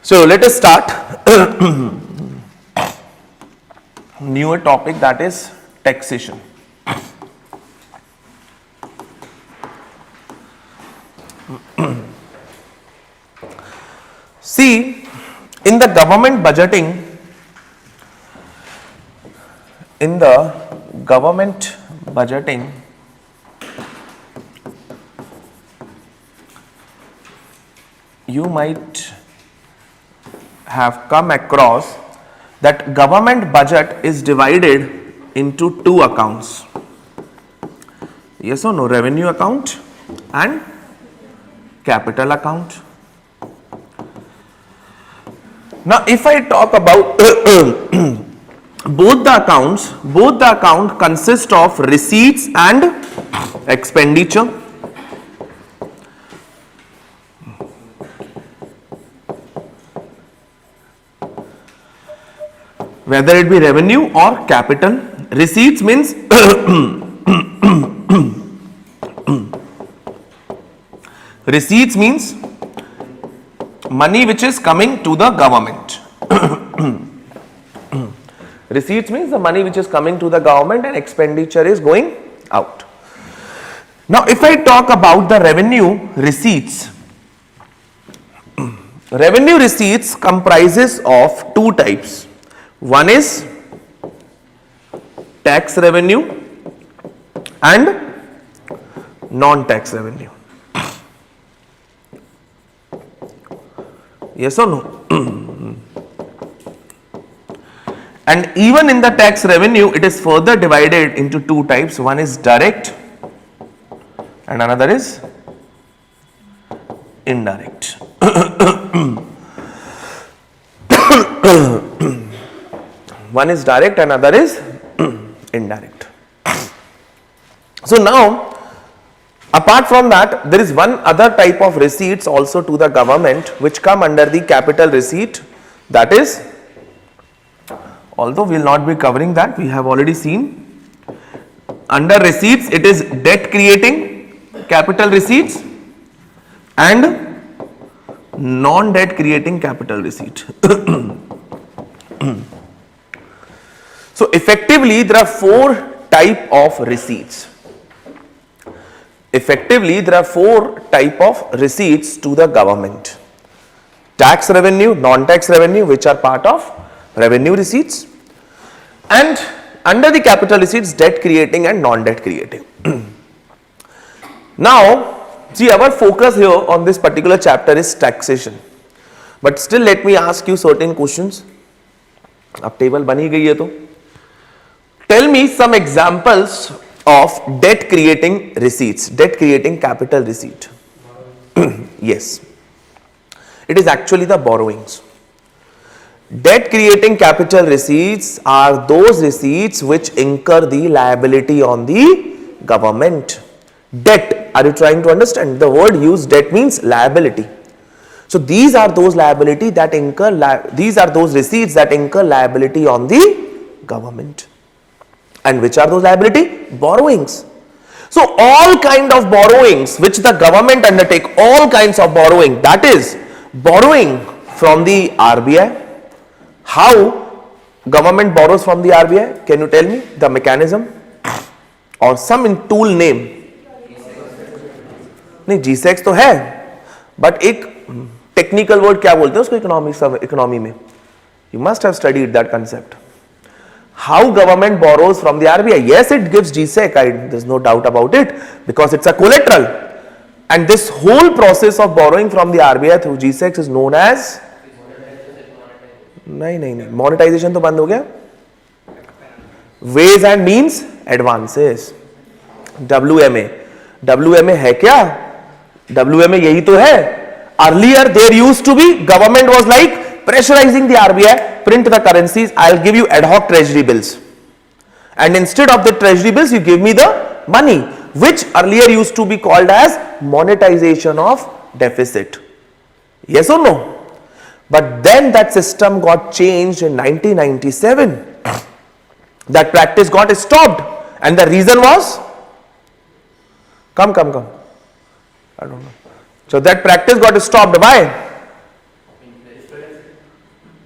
So let us start newer topic, that is taxation. See, in the government budgeting, you might have come across that government budget is divided into two accounts. Yes or no? Revenue account and capital account. Now, if I talk about both the account consist of receipts and expenditure. Whether it be revenue or capital. Receipts means money which is coming to the government. Receipts means the money which is coming to the government and expenditure is going out. Now, if I talk about the revenue receipts comprises of two types. One is tax revenue and non-tax revenue. Yes or no? And even in the tax revenue, it is further divided into two types. One is direct and another is indirect. One is direct and another is indirect. So now, apart from that, there is one other type of receipts also to the government which come under the capital receipt, that is, although we will not be covering that, we have already seen. Under receipts, it is debt creating capital receipts and non-debt creating capital receipt. So effectively, there are four type of receipts. To the government. Tax revenue, non-tax revenue, which are part of revenue receipts, and under the capital receipts, debt creating and non-debt creating. Now, see, our focus here on this particular chapter is taxation, but still let me ask you certain questions. अब table बनी गई है तो tell me some examples of debt creating receipts, debt creating capital receipt. Yes, it is actually the borrowings. Debt creating capital receipts are those receipts which incur the liability on the government. Debt, are you trying to understand? The word used, debt, means liability. So these are those liability that incur, these are those receipts that incur liability on the government. And which are those liability? Borrowings. So all kind of borrowings which the government undertake, all kinds of borrowing, that is borrowing from the RBI. How government borrows from the RBI? Can you tell me the mechanism or some tool name? नहीं, G-Secs तो है, but एक technical word क्या बोलते हैं उसको economy में? You must have studied that concept. How government borrows from the RBI? Yes, it gives G-Sec, there is no doubt about it, because it's a collateral. And this whole process of borrowing from the RBI through G-Secs is known as नहीं monetization तो बंद हो गया. Ways and means advances. WMA है क्या? WMA यही तो है. Earlier there used to be, government was like pressurizing the RBI, print the currencies, I'll give you ad hoc treasury bills, and instead of the treasury bills you give me the money, which earlier used to be called as monetization of deficit. Yes or no? But then that system got changed in 1997. That practice got stopped, and the reason was, come, I don't know. So that practice got stopped by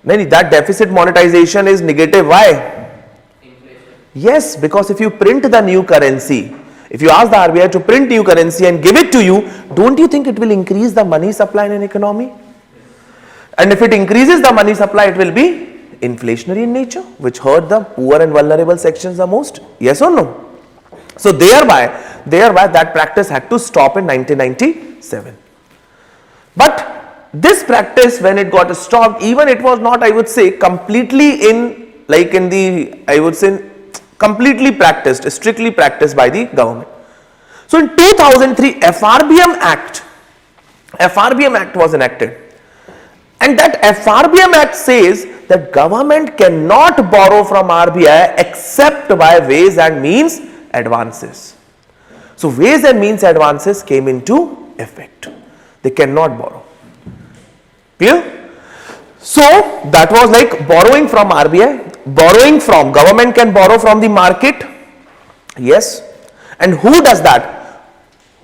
नहीं, that deficit monetization is negative. Why? Yes, because if you print the new currency, if you ask the RBI to print new currency and give it to you, don't you think it will increase the money supply in an economy? And if it increases the money supply, it will be inflationary in nature, which hurt the poor and vulnerable sections the most. Yes or no? So thereby that practice had to stop in 1997. But this practice, when it got stopped, even it was not, I would say, completely completely practiced, strictly practiced by the government. So in 2003, FRBM Act was enacted. And that FRBM Act says that government cannot borrow from RBI except by ways and means advances. So ways and means advances came into effect. They cannot borrow. Clear? So that was like borrowing from RBI, borrowing from government can borrow from the market. Yes. And who does that?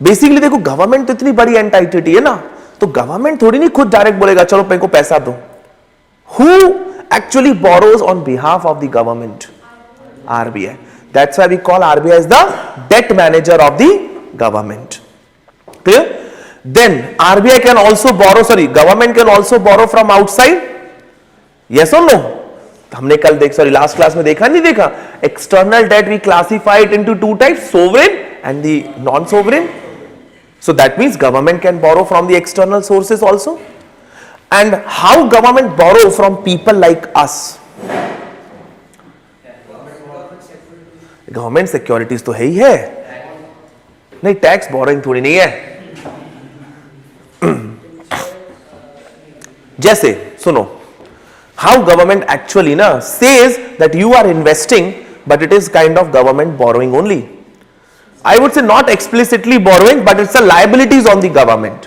Basically देखो government तो इतनी बड़ी entity है ना, तो government थोड़ी नहीं खुद डायरेक्ट बोलेगा चलो मेरे को पैसा दो. Who actually borrows on behalf of the government? RBI. That's why we call RBI as the debt manager of the government. Clear? Then RBI can also borrow, government can also borrow from outside. Yes or no? हमने कल last class में देखा नहीं देखा? External debt we classify it into two types, sovereign and the non-sovereign. So that means government can borrow from the external sources also. And how government borrow from people like us? Government securities तो है ही है, नहीं tax boring थोड़ी नहीं है. जैसे सुनो, how government actually ना says that you are investing but it is kind of government borrowing only. I would say not explicitly borrowing, but it's a liabilities on the government.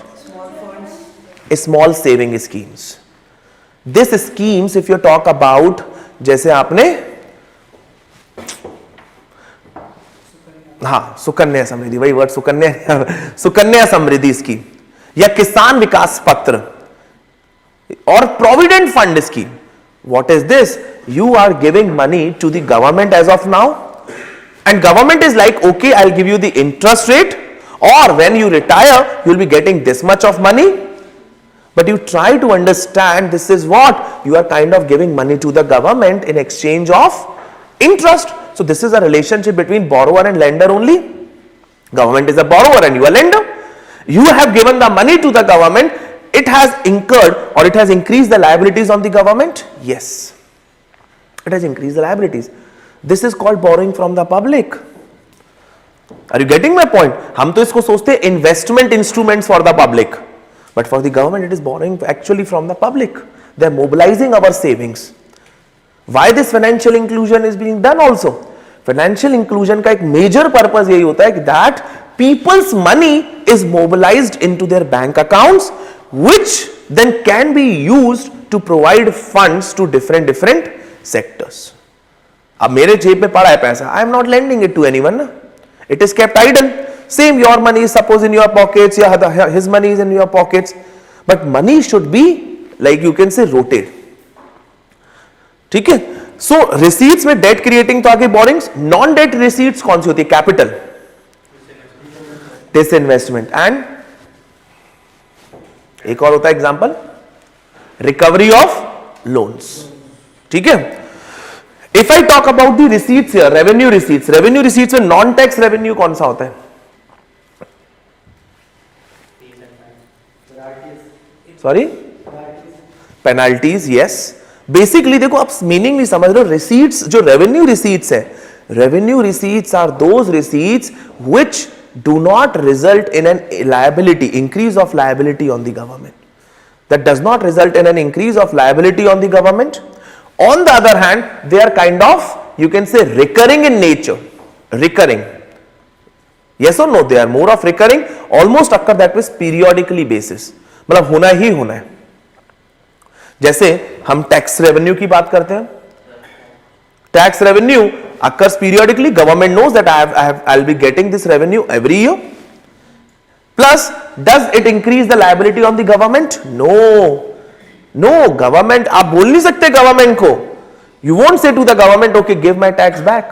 Small saving schemes. This schemes, if you talk about, जैसे आपने हाँ सुकन्या समृद्धि, वही word Sukanya Samriddhi scheme या किसान विकास पत्र और provident fund scheme. What is this? You are giving money to the government as of now. And government is like, okay, I'll give you the interest rate, or when you retire, you'll be getting this much of money. But you try to understand, this is what you are kind of giving money to the government in exchange of interest. So this is a relationship between borrower and lender only. Government is a borrower and you are lender. You have given the money to the government. It has incurred or it has increased the liabilities on the government. Yes, it has increased the liabilities. This is called borrowing from the public. Are you getting my point? हम तो इसको सोचते हैं investment instruments for the public, but for the government it is borrowing actually from the public. They are mobilizing our savings. Why this financial inclusion is being done also? Financial inclusion का एक major purpose यही होता है कि that people's money is mobilized into their bank accounts, which then can be used to provide funds to different sectors. अब मेरे जेब में पड़ा है पैसा, I am not lending it to anyone, it is kept idle. Same your money is suppose in your pockets या his money is in your pockets, but money should be like you can say rotate. ठीक है. So receipts में debt creating तो आगे borings. Non debt receipts कौन सी होती है? Capital, disinvestment and एक और होता है एग्जांपल, रिकवरी ऑफ लोन्स. ठीक है. If I talk about the receipts here, revenue receipts में नॉन टैक्स रेवेन्यू कौन सा होता है? Sorry, penalties. यस, बेसिकली देखो आप मीनिंग नहीं समझ रहे हो. रिसीट्स जो रेवेन्यू रिसीट्स है, revenue receipts are those receipts which do not result in an liability, increase of liability on the government. That does not result in an increase of liability on the government. On the other hand, they are kind of, you can say, recurring in nature. Recurring. Yes or no? They are more of recurring, almost occur that with periodically basis. मतलब होना ही होना है. जैसे हम tax revenue की बात करते हैं. Tax revenue occurs periodically. Government knows that I'll be getting this revenue every year. Plus, does it increase the liability on the government? No. No, government, आप बोल नहीं सकते गवर्नमेंट को, you won't say to the government okay give my tax back,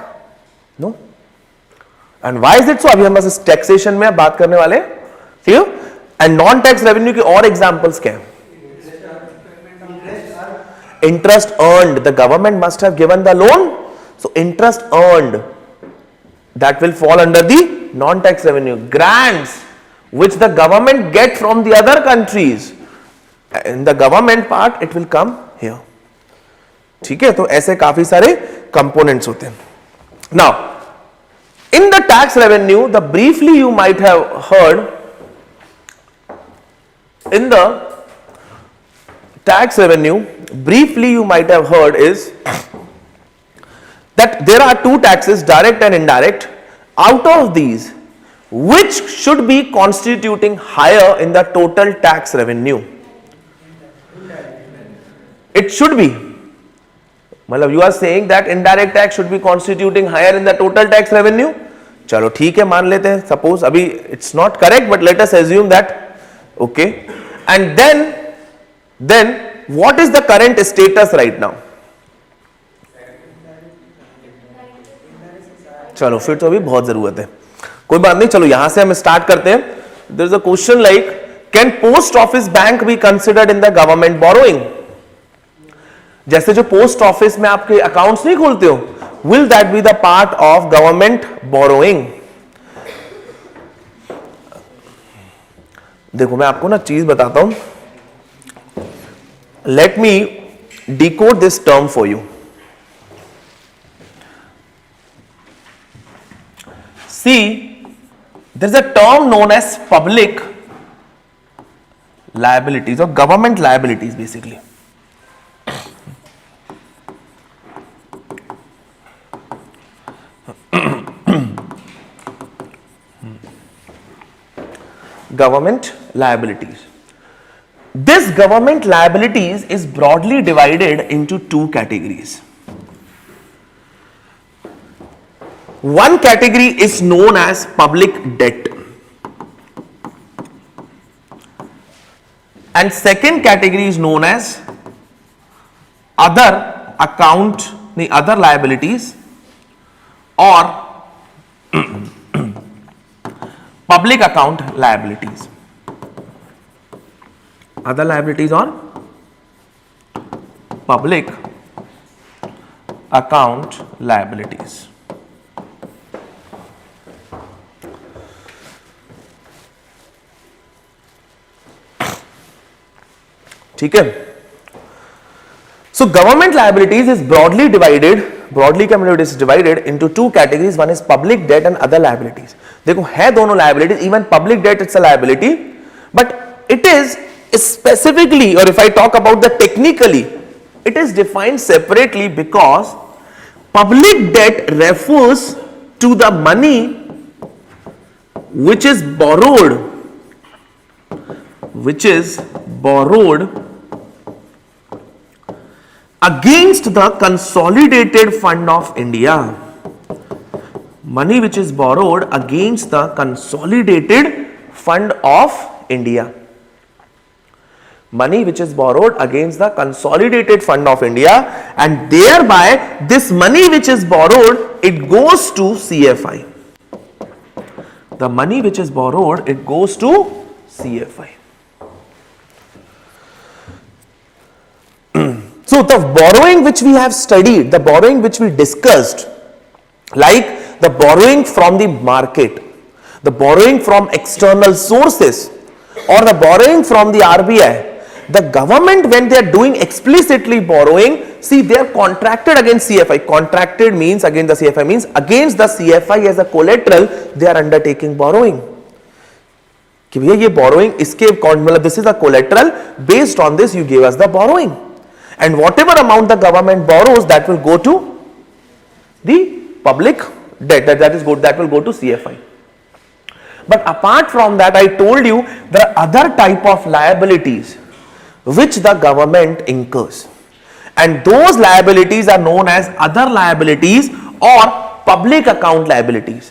no. And why is it so? अभी हम बस taxation में बात करने वाले, ठीक है. एंड नॉन टैक्स रेवेन्यू के और एग्जांपल्स क्या है? Interest earned, the government must have given the loan, so interest earned that will fall under the non-tax revenue. Grants which the government get from the other countries, in the government part it will come here. ठीक है, तो ऐसे काफी सारे components होते हैं. Now in the tax revenue, the briefly you might have heard, in the tax revenue briefly you might have heard is that there are two taxes, direct and indirect. Out of these, which should be constituting higher in the total tax revenue? It should be. मतलब you are saying that indirect tax should be constituting higher in the total tax revenue. चलो ठीक है, मान लेते हैं. Suppose अभी it's not correct, but let us assume that. Okay. And then what is the current status right now? चलो फिर तो अभी बहुत जरूरत है, कोई बात नहीं. चलो यहां से हम स्टार्ट करते हैं. There is a question like, can post office bank be considered in the government borrowing? जैसे जो पोस्ट ऑफिस में आपके अकाउंट्स नहीं खोलते हो, will that be the part of government borrowing? देखो मैं आपको ना चीज बताता हूं, let me decode this term for you. See, there is a term known as public liabilities or government liabilities basically. Government liabilities. This government liabilities is broadly divided into two categories. One category is known as public debt, and second category is known as other other liabilities or public account liabilities. Other liabilities or public account liabilities. ठीक है. So government liabilities is broadly divided into two categories. One is public debt and other liabilities. देखो है दोनों liabilities, even public debt it's a liability, but it is specifically, or if I talk about the technically, it is defined separately because public debt refers to the money which is borrowed against the consolidated fund of India. Money which is borrowed against the consolidated fund of India. Money which is borrowed against the consolidated fund of India, and thereby this money which is borrowed, it goes to CFI. The money which is borrowed, it goes to CFI. So the borrowing which we have studied, the borrowing which we discussed, like the borrowing from the market, the borrowing from external sources, or the borrowing from the RBI, the government, when they are doing explicitly borrowing, see, they are contracted against CFI. Contracted means against the CFI, means against the CFI as a collateral they are undertaking borrowing. कि भैया ये borrowing इसके मतलब this is a collateral, based on this you gave us the borrowing. And whatever amount the government borrows, that will go to the public debt, that will go to CFI. But apart from that, I told you there are other type of liabilities which the government incurs, and those liabilities are known as other liabilities or public account liabilities.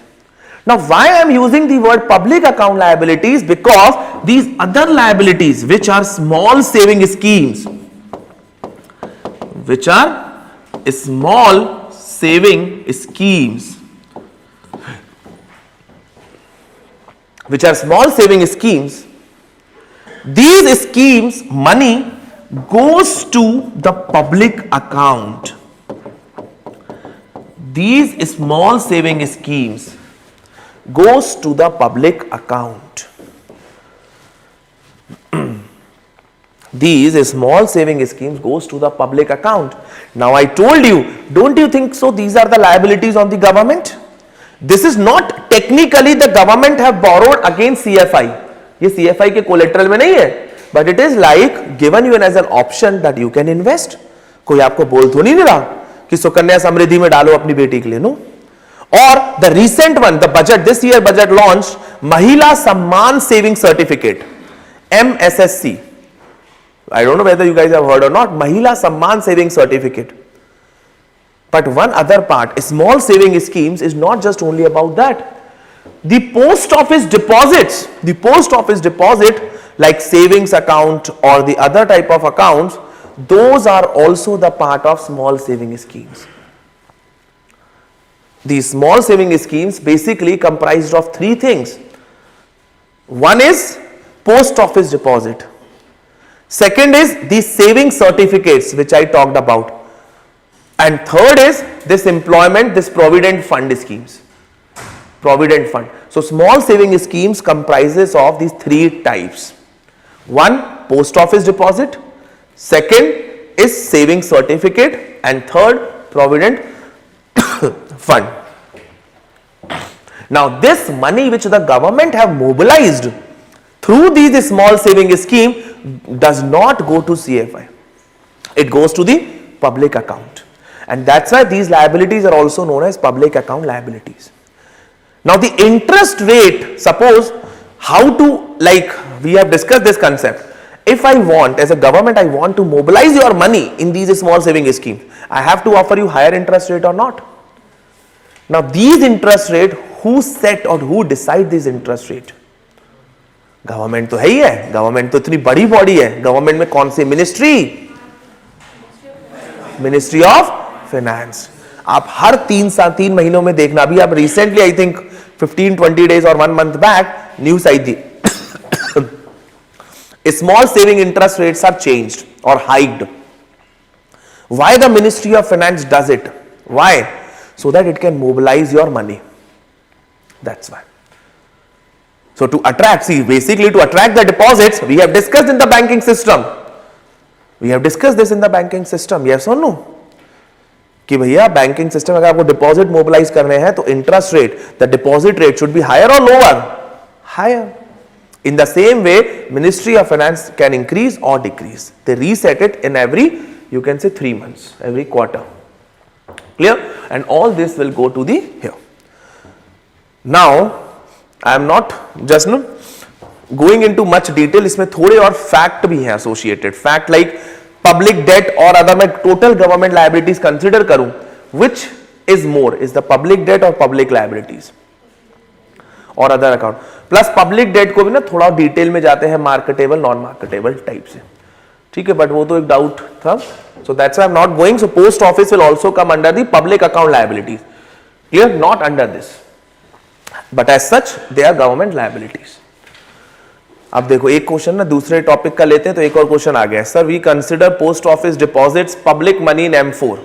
Now why I am using the word public account liabilities? Because these other liabilities, which are small saving schemes, which are small saving schemes, which are small saving schemes. These schemes money goes to the public account. These small saving schemes goes to the public account. These small saving schemes goes to the public account. Now I told you, don't you think so these are the liabilities on the government? This is not technically the government have borrowed against CFI. ये CFI के collateral में नहीं है, but it is like given you as an option that you can invest. कोई आपको बोल तो नहीं दे रहा कि सुकन्या समृद्धि में डालो अपनी बेटी के लिए, no. Or the recent one, the budget, this year budget launched Mahila Samman Saving Certificate, MSSC. I don't know whether you guys have heard or not, Mahila Samman Saving Certificate. But one other part, small saving schemes is not just only about that. The post office deposits, like savings account or the other type of accounts, those are also the part of small saving schemes. These small saving schemes basically comprised of three things. One is post office deposit. Second is the saving certificates which I talked about. And third is this employment, this provident fund schemes. Provident fund. So small saving schemes comprises of these three types. One, post office deposit. Second is saving certificate. And third, provident fund. Now this money which the government have mobilized through these small saving scheme does not go to CFI. It goes to the public account. And that's why these liabilities are also known as public account liabilities. Now the interest rate, suppose how to, like we have discussed this concept. If I want, as a government, I want to mobilize your money in these small saving schemes, I have to offer you higher interest rate or not? Now these interest rate, who set or who decide this interest rate? Government तो है ही है, government तो इतनी बड़ी body है. Government में कौन सी ministry? Ministry of finance. आप हर 3 महीनों में देखना, अभी आप रिसेंटली आई थिंक 15-20 days और 1 month बैक न्यूज आई थी, small saving interest rates are changed और hiked. Why the ministry of finance does it? Why? So that it can mobilize your money. That's why. So to attract, see, basically to attract the deposits, we have discussed in the banking system. We have discussed this in the banking system. Yes or no? कि भैया banking system अगर आपको deposit mobilise करने हैं तो interest rate, the deposit rate should be higher और lower? Higher. In the same way, Ministry of Finance can increase or decrease. They reset it in every, you can say 3 months, every quarter. Clear? And all this will go to the here. Now, I am not just going into much detail. इसमें थोड़े और fact भी हैं associated. Fact like public debt और अगर मैं total government liabilities consider करूं, which is more? Is the public debt or public liabilities? और other account plus public debt को भी ना थोड़ा डिटेल में जाते हैं मार्केटेबल नॉन मार्केटेबल टाइप से. ठीक है, बट वो तो एक डाउट था. So that's why I am not going. So post office will also come under the public account liabilities. Clear? Not under this, but as such they are government liabilities. अब देखो एक question ना दूसरे topic का लेते हैं तो एक और क्वेश्चन आ गया. Sir we consider post office deposits public money in M4.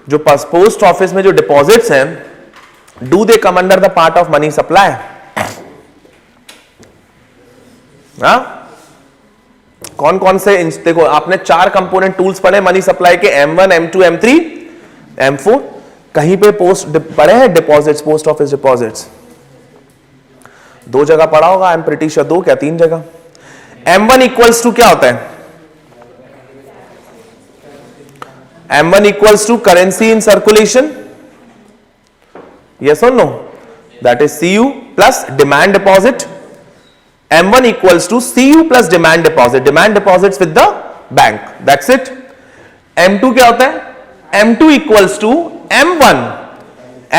जो पोस्ट ऑफिस में जो डिपॉजिट्स हैं, do they come under the part of money supply? कौन कौन से? देखो आपने 4 कंपोनेंट टूल्स पढ़े मनी सप्लाई के, M1, M2, M3, M4. कहीं पे पोस्ट पढ़े हैं डिपॉजिट्स, पोस्ट ऑफिस डिपॉजिट्स? 2 जगह पढ़ा होगा. आई एम प्रिटी श्योर 2 क्या 3 जगह. M1 इक्वल्स टू क्या होता है? M1 equals to currency in circulation. Yes or no? That is CU plus demand deposit. M1 equals to CU plus demand deposit. Demand deposits with the bank. That's it. M2 क्या होता है? M2 equals to M1.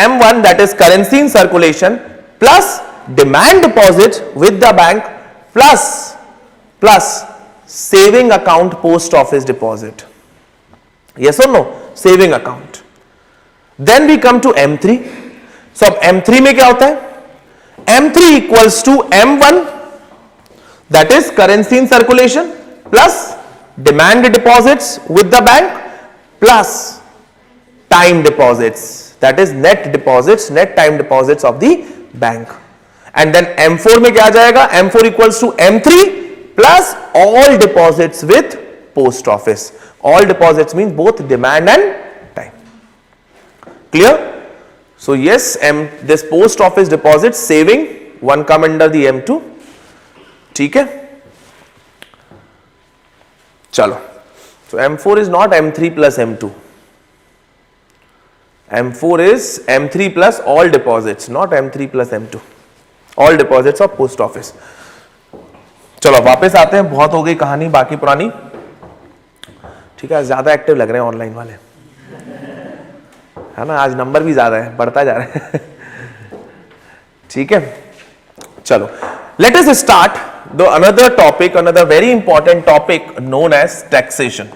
M1 that is currency in circulation plus demand deposits with the bank plus saving account post office deposit. Yes or no? Saving account. Then we come to M3. So अब M3 में क्या होता है? M3 equals to M1, that is currency in circulation, plus demand deposits with the bank, plus time deposits, that is net deposits, net time deposits of the bank. And then M4 में क्या आ जाएगा? M4 equals to M3 plus all deposits with post office. All deposits means both demand and time. Clear? So yes, this post office deposit saving one come under the M2. ठीक है? चलो. So M4 is not M3 plus M2. M4 is M3 plus all deposits, not M3 plus M2. All deposits of post office. चलो वापस आते हैं, बहुत हो गई कहानी बाकी पुरानी. ठीक है, ज्यादा एक्टिव लग रहे हैं ऑनलाइन वाले, है ना? आज नंबर भी ज्यादा है, बढ़ता जा रहा है. ठीक है, चलो let us start the another topic, another very important topic known as taxation.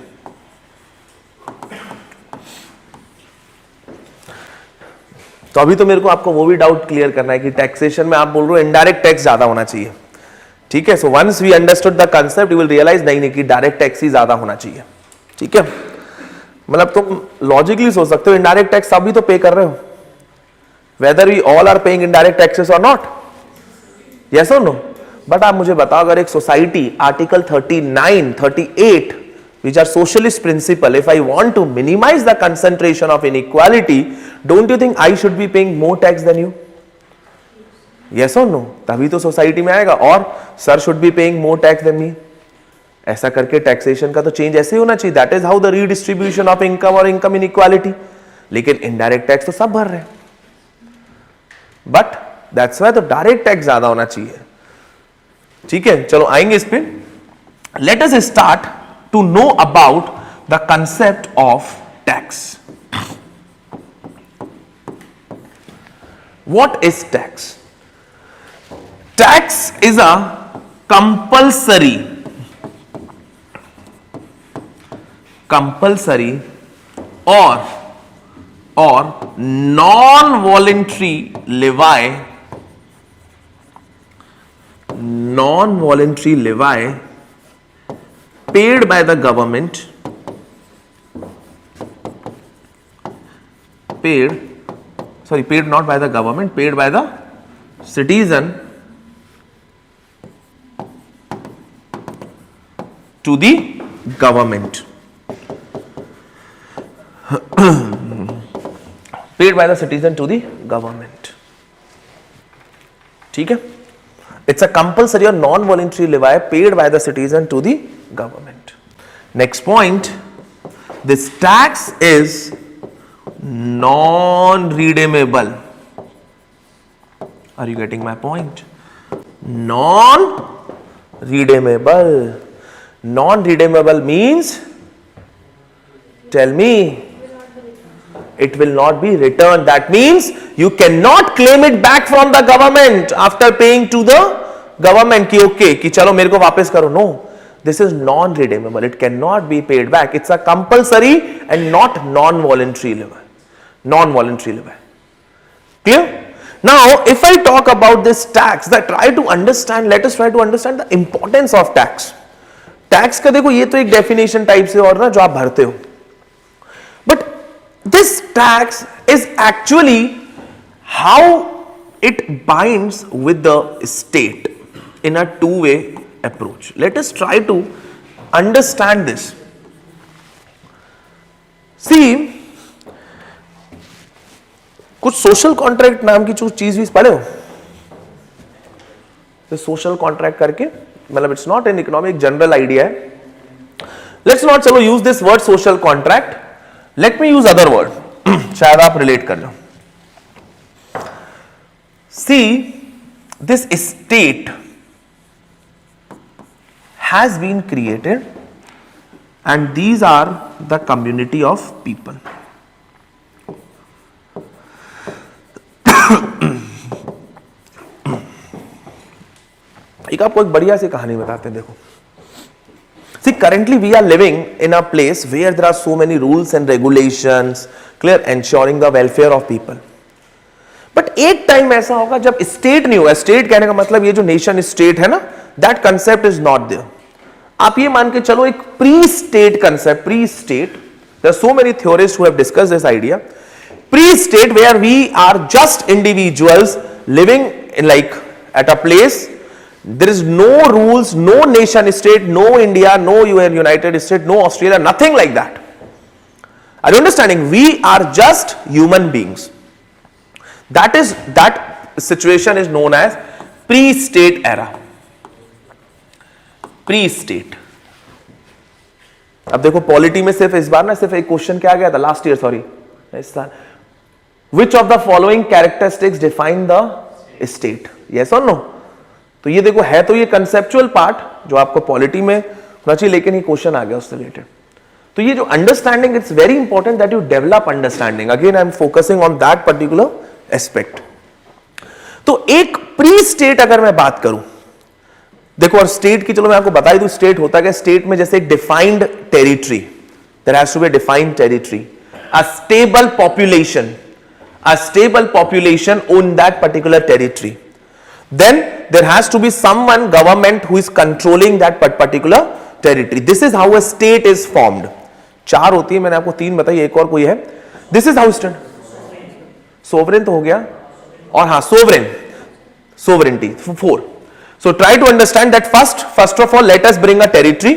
तो अभी तो मेरे को आपको वो भी डाउट क्लियर करना है कि टैक्सेशन में आप बोल रहे हो इनडायरेक्ट टैक्स ज्यादा होना चाहिए. ठीक है, so once we understood the concept you will realise नहीं कि डायरेक्ट टैक्स ही ज्यादा होना चाहिए. ठीक है, मतलब तुम लॉजिकली सोच सकते हो इनडायरेक्ट टैक्स सभी तो पे कर रहे हो, whether we all are paying indirect taxes और नॉट. यस और नो? बट आप मुझे बताओ, अगर एक society article 39, 38 which are socialist principle, if I want to minimize the concentration of inequality, don't you think I should be paying more tax than you? Yes or no? तभी तो society में आएगा. और sir should be paying more tax than me. ऐसा करके taxation का तो change ऐसे ही होना चाहिए. That is how the redistribution of income और इनकम इनइक्वालिटी. लेकिन इनडायरेक्ट टैक्स तो सब भर रहे हैं, बट दैट्स व्हाई तो डायरेक्ट टैक्स ज्यादा होना चाहिए. ठीक है, चलो आएंगे इस पे. Late us start to know about the concept of tax. What is tax? Tax is a compulsory or non-voluntary levy paid by the government, paid not by the government, paid by the citizen to the government. Paid by the citizen to the government. ठीक है, it's a compulsory or non-voluntary levy paid by the citizen to the government. Next point, this tax is non-redeemable. Are you getting my point? Non-redeemable. Non-redeemable means, tell me, it will not be returned. That means you cannot claim it back from the government after paying to the government कि okay कि चलो मेरे को वापस करो. No, this is non-redeemable. It cannot be paid back. It's a compulsory and not non-voluntary levy. Non-voluntary levy. Clear? Now, if I talk about this tax, that try to understand. Let us try to understand the importance of tax. Tax का देखो ये तो एक definition type से और ना जो आप भरते हो. But this tax is actually how it binds with the state in a two-way approach. Let us try to understand this. See, कुछ सोशल कॉन्ट्रैक्ट नाम की चीज भी पढ़े हो? तो सोशल कॉन्ट्रैक्ट करके मतलब it's not an economic general idea है. लेट्स नॉट चलो use this word social contract. Let me use other word, शायद आप रिलेट कर लो. See, this state has been created and these are the community of people. एक आपको एक बढ़िया सी कहानी बताते हैं. देखो, See, currently we are living in a place where there are so many rules and regulations, clear, ensuring the welfare of people. But एक time ऐसा होगा जब स्टेट नहीं होगा. स्टेट कहने का मतलब ये जो नेशन स्टेट है ना, that concept is not there. आप ये मान के चलो एक pre state concept, pre state, there are so many theorists who have discussed this idea. Pre state where we are just individuals living in like at a place. There is no rules, no nation state, no India, no United States, no Australia, nothing like that. Are you understanding? We are just human beings. That situation is known as pre-state era. Pre-state. अब देखो polity में सिर्फ इस बार ना सिर्फ एक question क्या गया था लास्ट ईयर, सॉरी इस साल. Which of the following characteristics define the state? Yes or no? तो ये देखो है तो ये कंसेप्चुअल पार्ट जो आपको पॉलिटी में होना चाहिए, लेकिन ये क्वेश्चन आ गया उससे रिलेटेड. तो ये जो understanding, it's very important that you develop understanding. Again I am focusing on that particular aspect. तो एक प्री स्टेट अगर मैं बात करूं, देखो और स्टेट की चलो मैं आपको बता दूं स्टेट होता क्या. स्टेट में जैसे एक defined territory, there has to be defined territory, a stable population on that particular territory. Then there has to be someone government who is controlling that particular territory. This is how a state is formed. चार होती है, मैंने आपको तीन बताई, एक और कोई है. This is how state. Sovereign तो हो गया, और हाँ sovereignty 4. So try to understand that first of all let us bring a territory,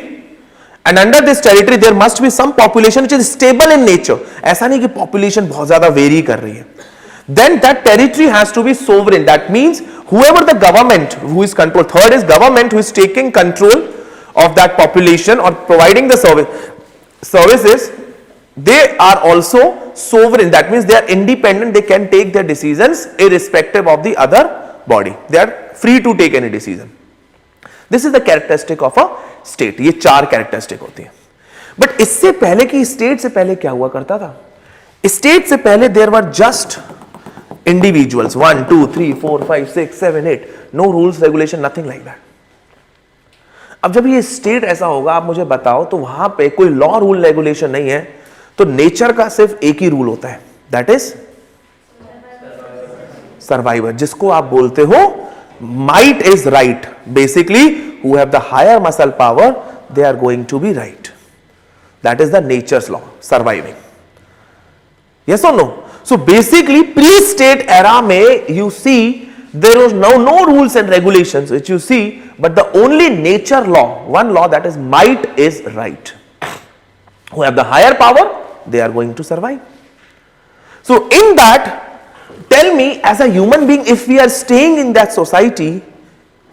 and under this territory there must be some population which is stable in nature. ऐसा नहीं कि population बहुत ज्यादा वेरी कर रही है. Then that territory has to be sovereign. That means whoever the government who is control. Third is government who is taking control of that population or providing the services. They are also sovereign. That means they are independent. They can take their decisions irrespective of the other body. They are free to take any decision. This is the characteristic of a state. ये चार characteristic होती है. But इससे पहले की state से पहले क्या हुआ करता था? State से पहले there were just individuals, 1 2 3 4 5 6 7 8, no rules regulation, nothing like that. अब जब ये स्टेट ऐसा होगा, आप मुझे बताओ, तो वहां पे कोई लॉ रूल रेगुलेशन नहीं है, तो नेचर का सिर्फ एक ही रूल होता है, दैट इज सर्वाइवर, जिसको आप बोलते हो might is right. Basically who have the higher muscle power they are going to be right. That is the nature's law, surviving. Yes और no? So basically pre-state era में you see there was no rules and regulations which you see, but the only nature law, one law, that is might is right. Who have the higher power, they are going to survive. So in that, tell me as a human being, if we are staying in that society,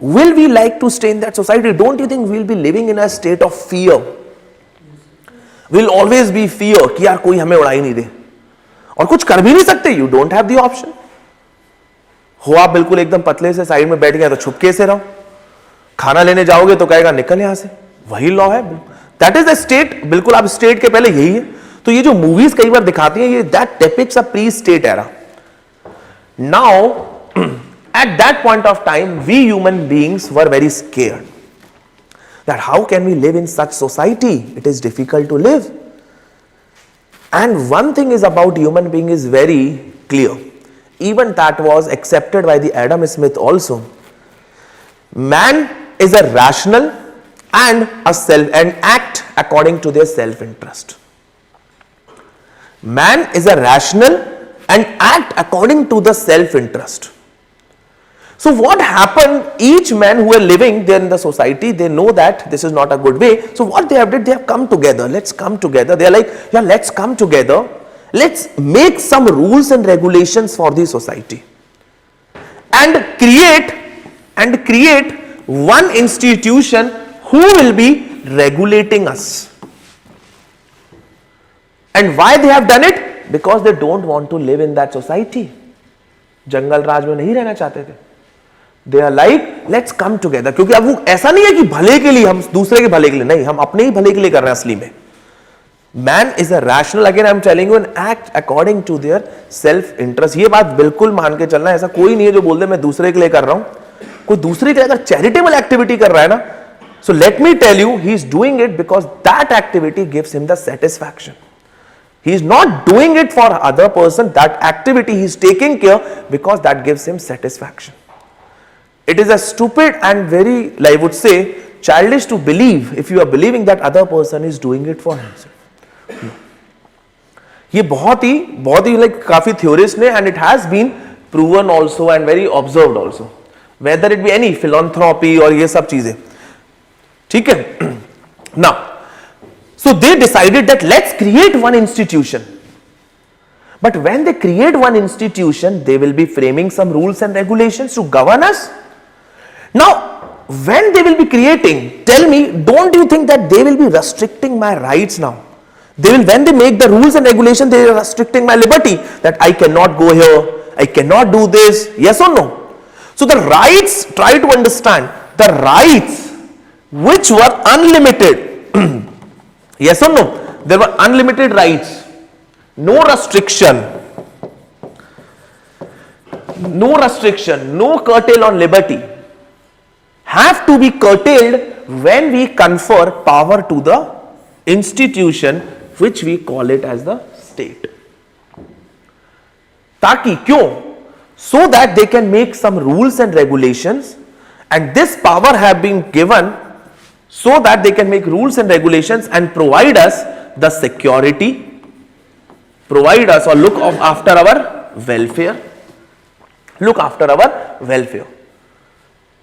will we like to stay in that society? Don't you think we'll be living in a state of fear? Will always be fear कि यार कोई हमें उड़ा ही नहीं दे, और कुछ कर भी नहीं सकते. You don't have the option. हो आप बिल्कुल एकदम पतले से साइड में बैठ गए तो छुपके से रहो. खाना लेने जाओगे तो कहेगा निकल यहां से. वही लॉ है. That is the state. बिल्कुल आप स्टेट के पहले यही है. तो ये जो मूवीज कई बार दिखाती हैं, ये that depicts a pre state era. Now at that point of time we human beings were very scared that how can we live in such society. It is difficult to live. And one thing is about human being is very clear. Even that was accepted by the Adam Smith also. Man is a rational and act according to their self-interest. Man is a rational and act according to the self-interest. So what happened, each man who are living there in the society, they know that this is not a good way. So what they have did, they have come together. Let's come together. They are like, yeah, let's come together. Let's make some rules and regulations for the society. And create one institution who will be regulating us. And why they have done it? Because they don't want to live in that society. जंगल राज में नहीं रहना चाहते थे. They are like, let's come together. क्योंकि अब वो ऐसा नहीं है कि भले के लिए, हम दूसरे के भले के लिए नहीं, हम अपने ही भले के लिए कर रहे हैं असली में. Man is a rational, again I am telling you, and act according to their self interest. ये बात बिल्कुल मान के चलना. ऐसा कोई नहीं है जो बोल दे मैं दूसरे के लिए कर रहा हूं. कोई दूसरे के लिए अगर चैरिटेबल एक्टिविटी कर रहा है ना, So let me tell you, he is doing it because that activity gives him the satisfaction. He is not doing it for other person. That activity he is taking care because that gives him satisfaction. It is a stupid and very, I would say, childish to believe if you are believing that other person is doing it for himself. No. ये बहुत ही like काफी theorists ने, and it has been proven also and very observed also, whether it be any philanthropy और ये सब चीजें, ठीक है. Now, so they decided that let's create one institution. But when they create one institution, they will be framing some rules and regulations to govern us. Now, when they will be creating, tell me, don't you think that they will be restricting my rights now? They will, when they make the rules and regulations, they are restricting my liberty, that I cannot go here, I cannot do this, yes or no? So the rights, try to understand, the rights which were unlimited, yes or no? There were unlimited rights, no restriction, no curtail on liberty, have to be curtailed when we confer power to the institution which we call it as the state. ताकि क्यों? So that they can make some rules and regulations, and this power have been given so that they can make rules and regulations and provide us the security, provide us or look after our welfare, look after our welfare.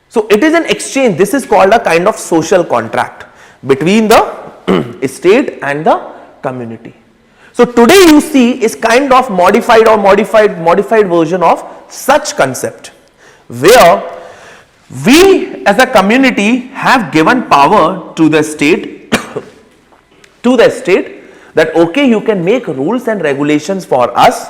So it is an exchange. This is called a kind of social contract between the state and the community. So today you see is kind of modified version of such concept, where we as a community have given power to the state that okay, you can make rules and regulations for us.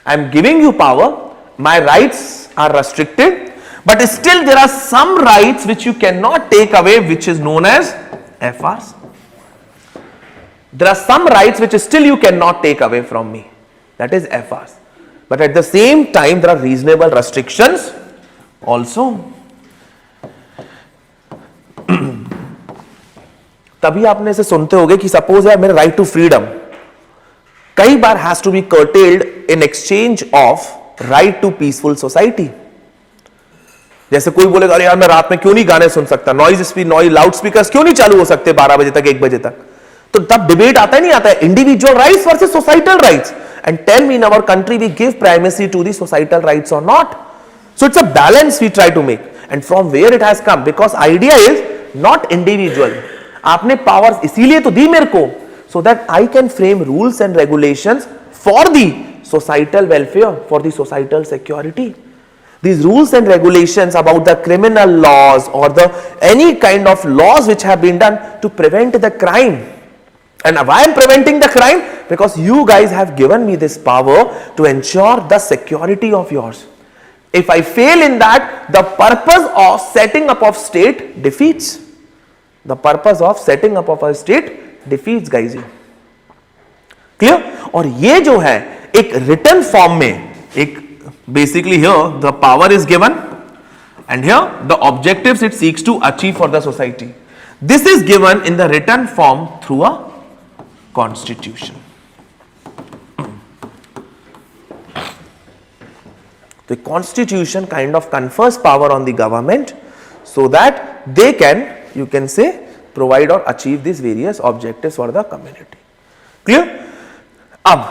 I am giving you power. My rights are restricted, but still there are some rights which you cannot take away, which is known as FRs. There are some rights which still you cannot take away from me, that is FRs. But at the same time there are reasonable restrictions also. तभी आपने इसे सुनते होंगे कि suppose है मेरा right to freedom कई बार has to be curtailed in exchange of right to peaceful society. जैसे कोई बोलेगा अरे यार मैं रात में क्यों नहीं गाने सुन सकता, नॉइज लाउड स्पीकर्स क्यों नहीं चालू हो सकते 12 बजे तक 1 बजे तक, तो तब डिबेट आता है नहीं आता है individual rights versus societal rights. And tell me in our country we give primacy to the societal rights और not. So it's a balance we try to make, and from where it has come, because idea is not individual. आपने powers इसीलिए तो दी मेरे को, so that I can frame rules and regulations for the societal welfare, for the societal security. These rules and regulations about the criminal laws or the any kind of laws which have been done to prevent the crime. And why I am preventing the crime? Because you guys have given me this power to ensure the security of yours. If I fail in that, the purpose of setting up of state defeats. The purpose of setting up of a state defeats, guys. Clear? और ये जो है एक written form में, एक basically here the power is given and here the objectives it seeks to achieve for the society. This is given in the written form through a constitution. The constitution kind of confers power on the government so that they can, you can say, provide or achieve these various objectives for the community. Clear? अब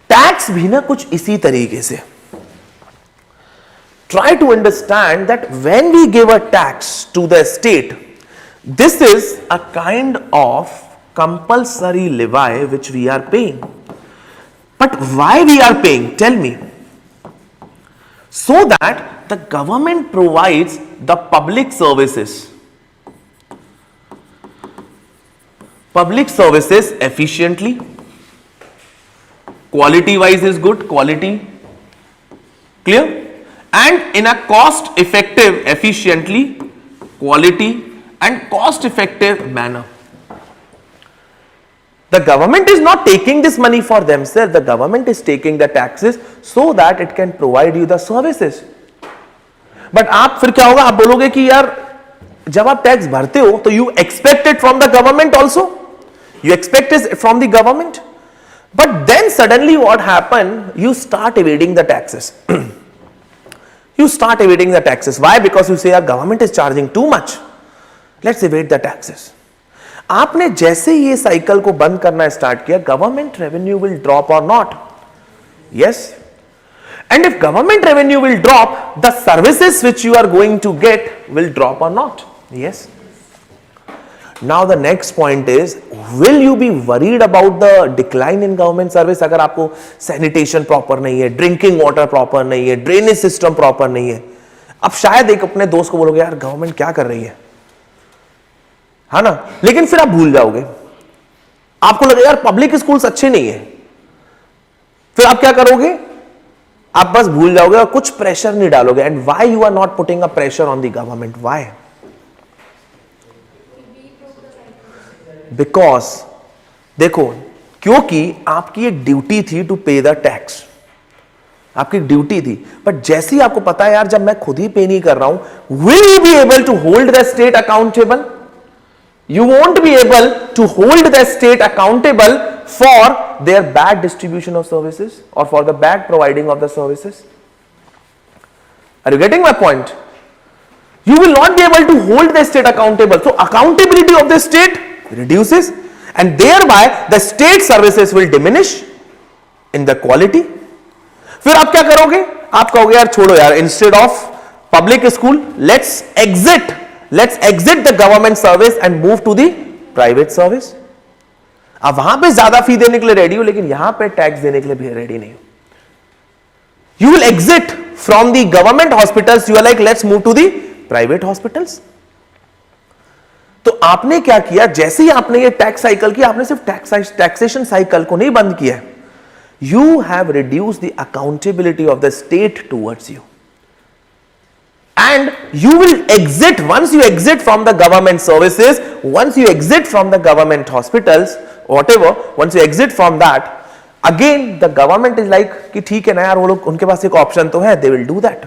tax भी ना कुछ इसी तरीके से. Try to understand that when we give a tax to the state, this is a kind of compulsory levy which we are paying. But why we are paying? Tell me. So that the government provides the public services. Public services efficiently. Quality wise is good, quality. Clear? And in a cost effective, efficiently, quality and cost effective manner. The government is not taking this money for themselves. The government is taking the taxes so that it can provide you the services. But आप फिर क्या होगा, आप बोलोगे कि यार जब आप टैक्स भरते हो तो you expect it from the government also, you expect it from the government, but then suddenly what happen, you start evading the taxes. You start evading the taxes. Why? Because you say our government is charging too much. Let's evade the taxes. आपने जैसे ये cycle को बंद करना start किया, government revenue will drop और not? Yes. And if government revenue will drop, the services which you are going to get will drop और not? Yes. Now the next point is, will you be worried about the decline in government service? अगर आपको sanitation proper नहीं है, drinking water proper नहीं है, drainage system proper नहीं है, अब शायद एक अपने दोस्त को बोलोगे यार गवर्नमेंट क्या कर रही है ना, लेकिन फिर आप भूल जाओगे, आपको लगेगा यार पब्लिक स्कूल्स अच्छे नहीं है, फिर आप क्या करोगे, आप बस भूल जाओगे और कुछ प्रेशर नहीं डालोगे. And why you are not putting a pressure on the government? Why? Because देखो, क्योंकि आपकी एक ड्यूटी थी टू पे द टैक्स, आपकी ड्यूटी थी, बट जैसे ही आपको पता है यार जब मैं खुद ही पे नहीं कर रहा हूं, will you be able to hold the state accountable? You won't be able to hold the state accountable for their bad distribution of services और for the bad providing of the services. Are you getting my point? You will not be able to hold the state accountable. So accountability of the state reduces, and thereby the state services will diminish in the quality. फिर आप क्या करोगे? आप कहोगे यार छोड़ो यार, instead of public school, let's exit the government service and move to the private service. आप वहां पे ज्यादा फी देने के लिए रेडी हो, लेकिन यहां पे टैक्स देने के लिए भी रेडी नहीं हो. You will exit from the government hospitals. You are like, let's move to the private hospitals. तो आपने क्या किया, जैसे ही आपने ये टैक्स साइकिल किया, आपने सिर्फ टैक्सेशन साइकिल को नहीं बंद किया, you have reduce the accountability of the state towards you, and you will exit, once you exit from the government services, once you exit from the government hospitals, whatever, once you exit from that, again the government is like कि ठीक है ना यार, वो लोग, उनके पास एक option तो है, they will do that.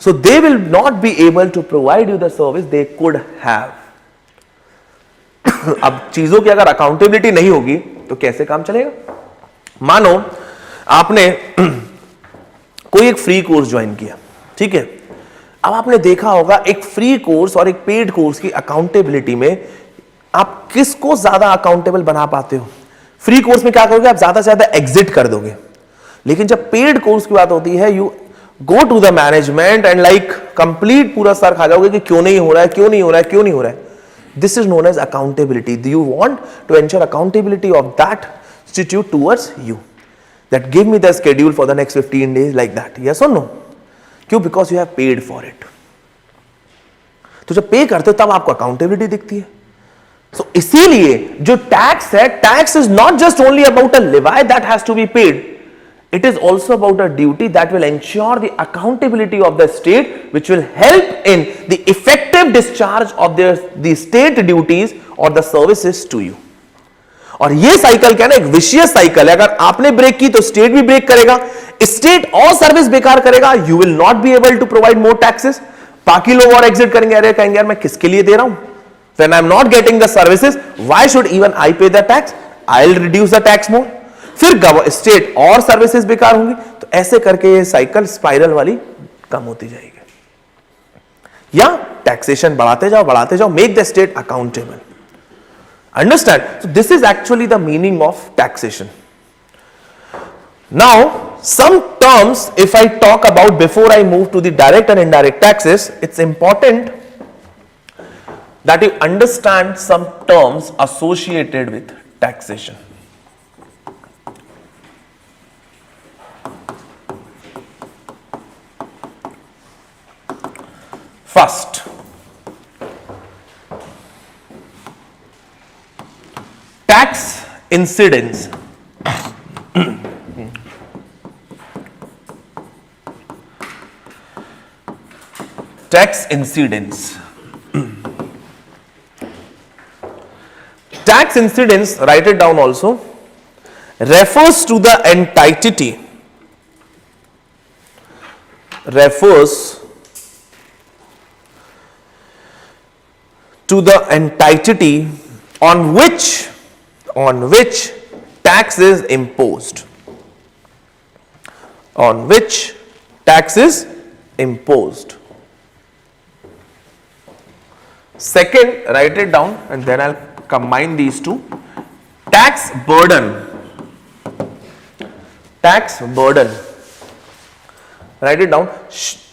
So they will not be able to provide you the service they could have. अब चीजों की अगर अकाउंटेबिलिटी नहीं होगी तो कैसे काम चलेगा? मानो आपने कोई एक फ्री कोर्स ज्वाइन किया, ठीक है, अब आपने देखा होगा एक फ्री कोर्स और एक पेड कोर्स की अकाउंटेबिलिटी में आप किसको ज्यादा अकाउंटेबल बना पाते हो? फ्री कोर्स में क्या करोगे, आप ज्यादा से ज्यादा एग्जिट कर दोगे, लेकिन जब पेड कोर्स की बात होती है, you go to the management and like complete पूरा सर खा जाओगे कि क्यों नहीं हो रहा है, क्यों नहीं हो रहा है, क्यों नहीं हो रहा है. This is known as accountability. Do you want to ensure accountability of that institute towards you? That give me the schedule for the next 15 days like that. Yes or no? क्यों? Because you have paid for it. तो जब पे करते हो तब आपको accountability दिखती है. So इसीलिए जो टैक्स है, tax is not just only about a levy that has to be paid. It is also about a duty that will ensure the accountability of the state, which will help in the effective discharge of the state duties or the services to you. और ये cycle क्या है ना, एक vicious cycle है. अगर आपने break की तो स्टेट भी ब्रेक करेगा, स्टेट और सर्विस बेकार करेगा, you will not be able to provide more taxes. बाकी लोग और एग्जिट करेंगे, अरे कहेंगे यार मैं किसके लिए दे रहा हूं, when I am not getting the services, why should even I pay the tax? I'll reduce the tax more. फिर स्टेट और सर्विसेज बेकार होंगी. तो ऐसे करके ये साइकिल स्पाइरल वाली कम होती जाएगी. या टैक्सेशन बढ़ाते जाओ, make the state accountable. Understand? So this is actually the meaning of taxation. Now some terms, if I talk about before I move to the direct and indirect taxes, it's important that you understand some terms associated with taxation. First, tax incidence. Tax incidence. Tax incidence, write it down also, refers to the entity, refers to the entity on which tax is imposed. On which tax is imposed. Second, write it down and then I'll combine these two. Tax burden. Tax burden. Write it down.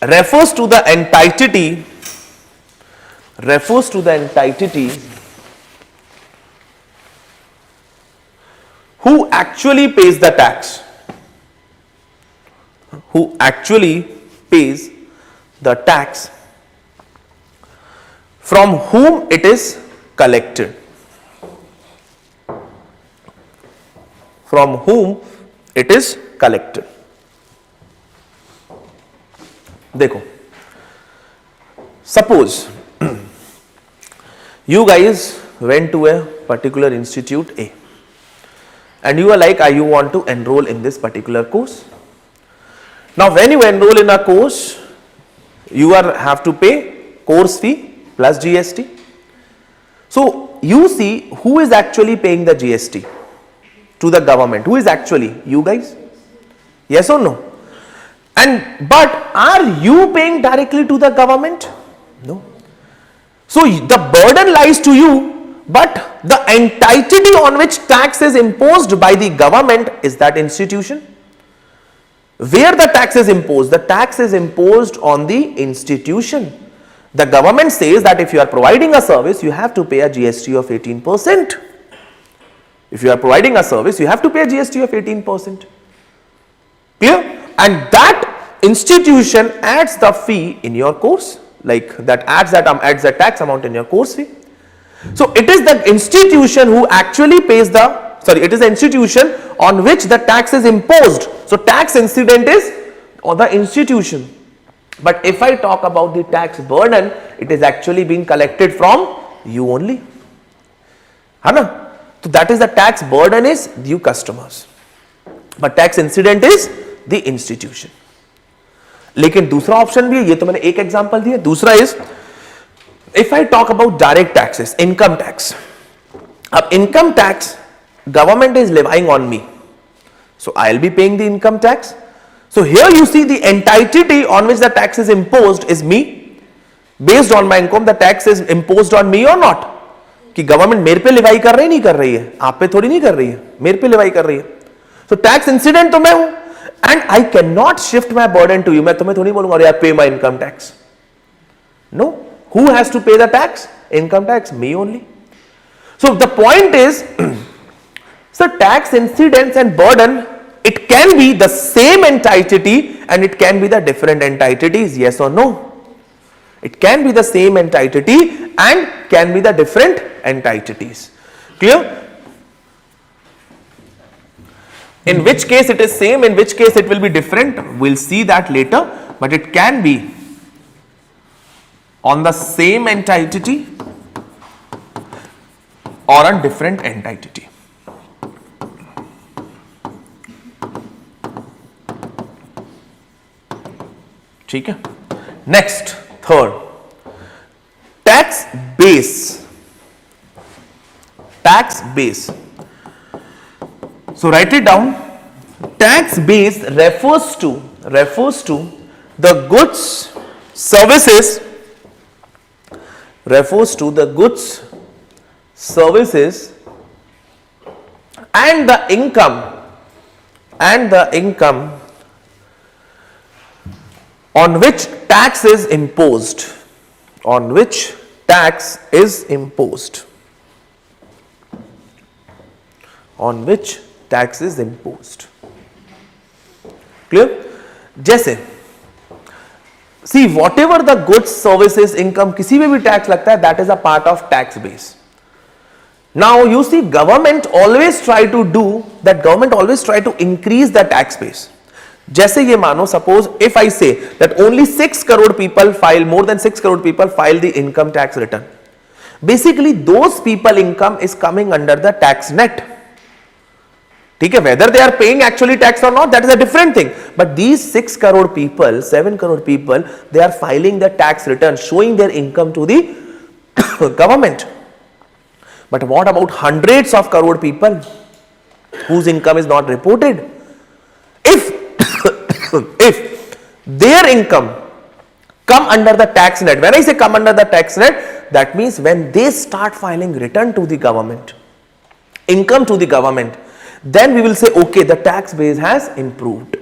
Refers to the entity. Refers to the entity who actually pays the tax. Who actually pays the tax from whom it is collected. From whom it is collected. देखो, suppose you guys went to a particular institute A and you are like, you want to enroll in this particular course. Now when you enroll in a course, you have to pay course fee plus GST. So you see who is actually paying the GST to the government. Who is actually? You guys? Yes or no? But are you paying directly to the government? No. So the burden lies to you, but the entity on which tax is imposed by the government is that institution. Where the tax is imposed? The tax is imposed on the institution. The government says that if you are providing a service, you have to pay a GST of 18%. If you are providing a service, you have to pay a GST of 18%. Clear? And that institution adds the fee in your course, like that adds the tax amount in your course fee. So it is the institution who actually pays it is the institution on which the tax is imposed. So tax incident is on the institution. But if I talk about the tax burden, it is actually being collected from you only. Hana? So that is the tax burden is you customers. But tax incident is the institution. लेकिन दूसरा option भी है, ये तो मैंने एक example दिया. दूसरा is if I talk about direct taxes, income tax. अब income tax government is levying on me, so I will be paying the income tax. So here you see the entity on which the tax is imposed is me. Based on my income, the tax is imposed on me or not? कि government मेरे पे Levi कर रही नहीं कर रही है, आप पे थोड़ी नहीं कर रही है, मेरे पे लिवाई कर रही है. So tax incident तो मैं हूं, and I cannot shift my burden to you. मैं तुम्हें थोड़ी बोलूंगा यार pay my income tax. No, who has to pay the tax? Income tax, me only. So the point is, so tax incidents and burden, it can be the same entity and it can be the different entities, yes or no? It can be the same entity and can be the different entities. Clear? In which case it is same, in which case it will be different, we'll see that later, but it can be on the same entity or a different entity. ठीक है. Next, third, tax base. Tax base. So right it down. Tax base refers to the goods, services, refers to the goods, services and the income on which tax is imposed, on which tax is imposed, on which tax is imposed. Clear? जैसे see whatever the goods, services, income, किसी में भी tax लगता है, that is a part of tax base. Now you see government always try to increase the tax base. जैसे ये मानो, suppose if I say that only 6 crore people file, more than 6 crore people file the income tax return. Basically those people income is coming under the tax net. ठीक है, whether they are paying actually tax or not, that is a different thing. But these 6 crore people, 7 crore people, they are filing the tax return, showing their income to the government. But what about hundreds of crore people whose income is not reported? If their income come under the tax net, when I say come under the tax net, that means when they start filing return to the government, income to the government, then we will say, okay, the tax base has improved.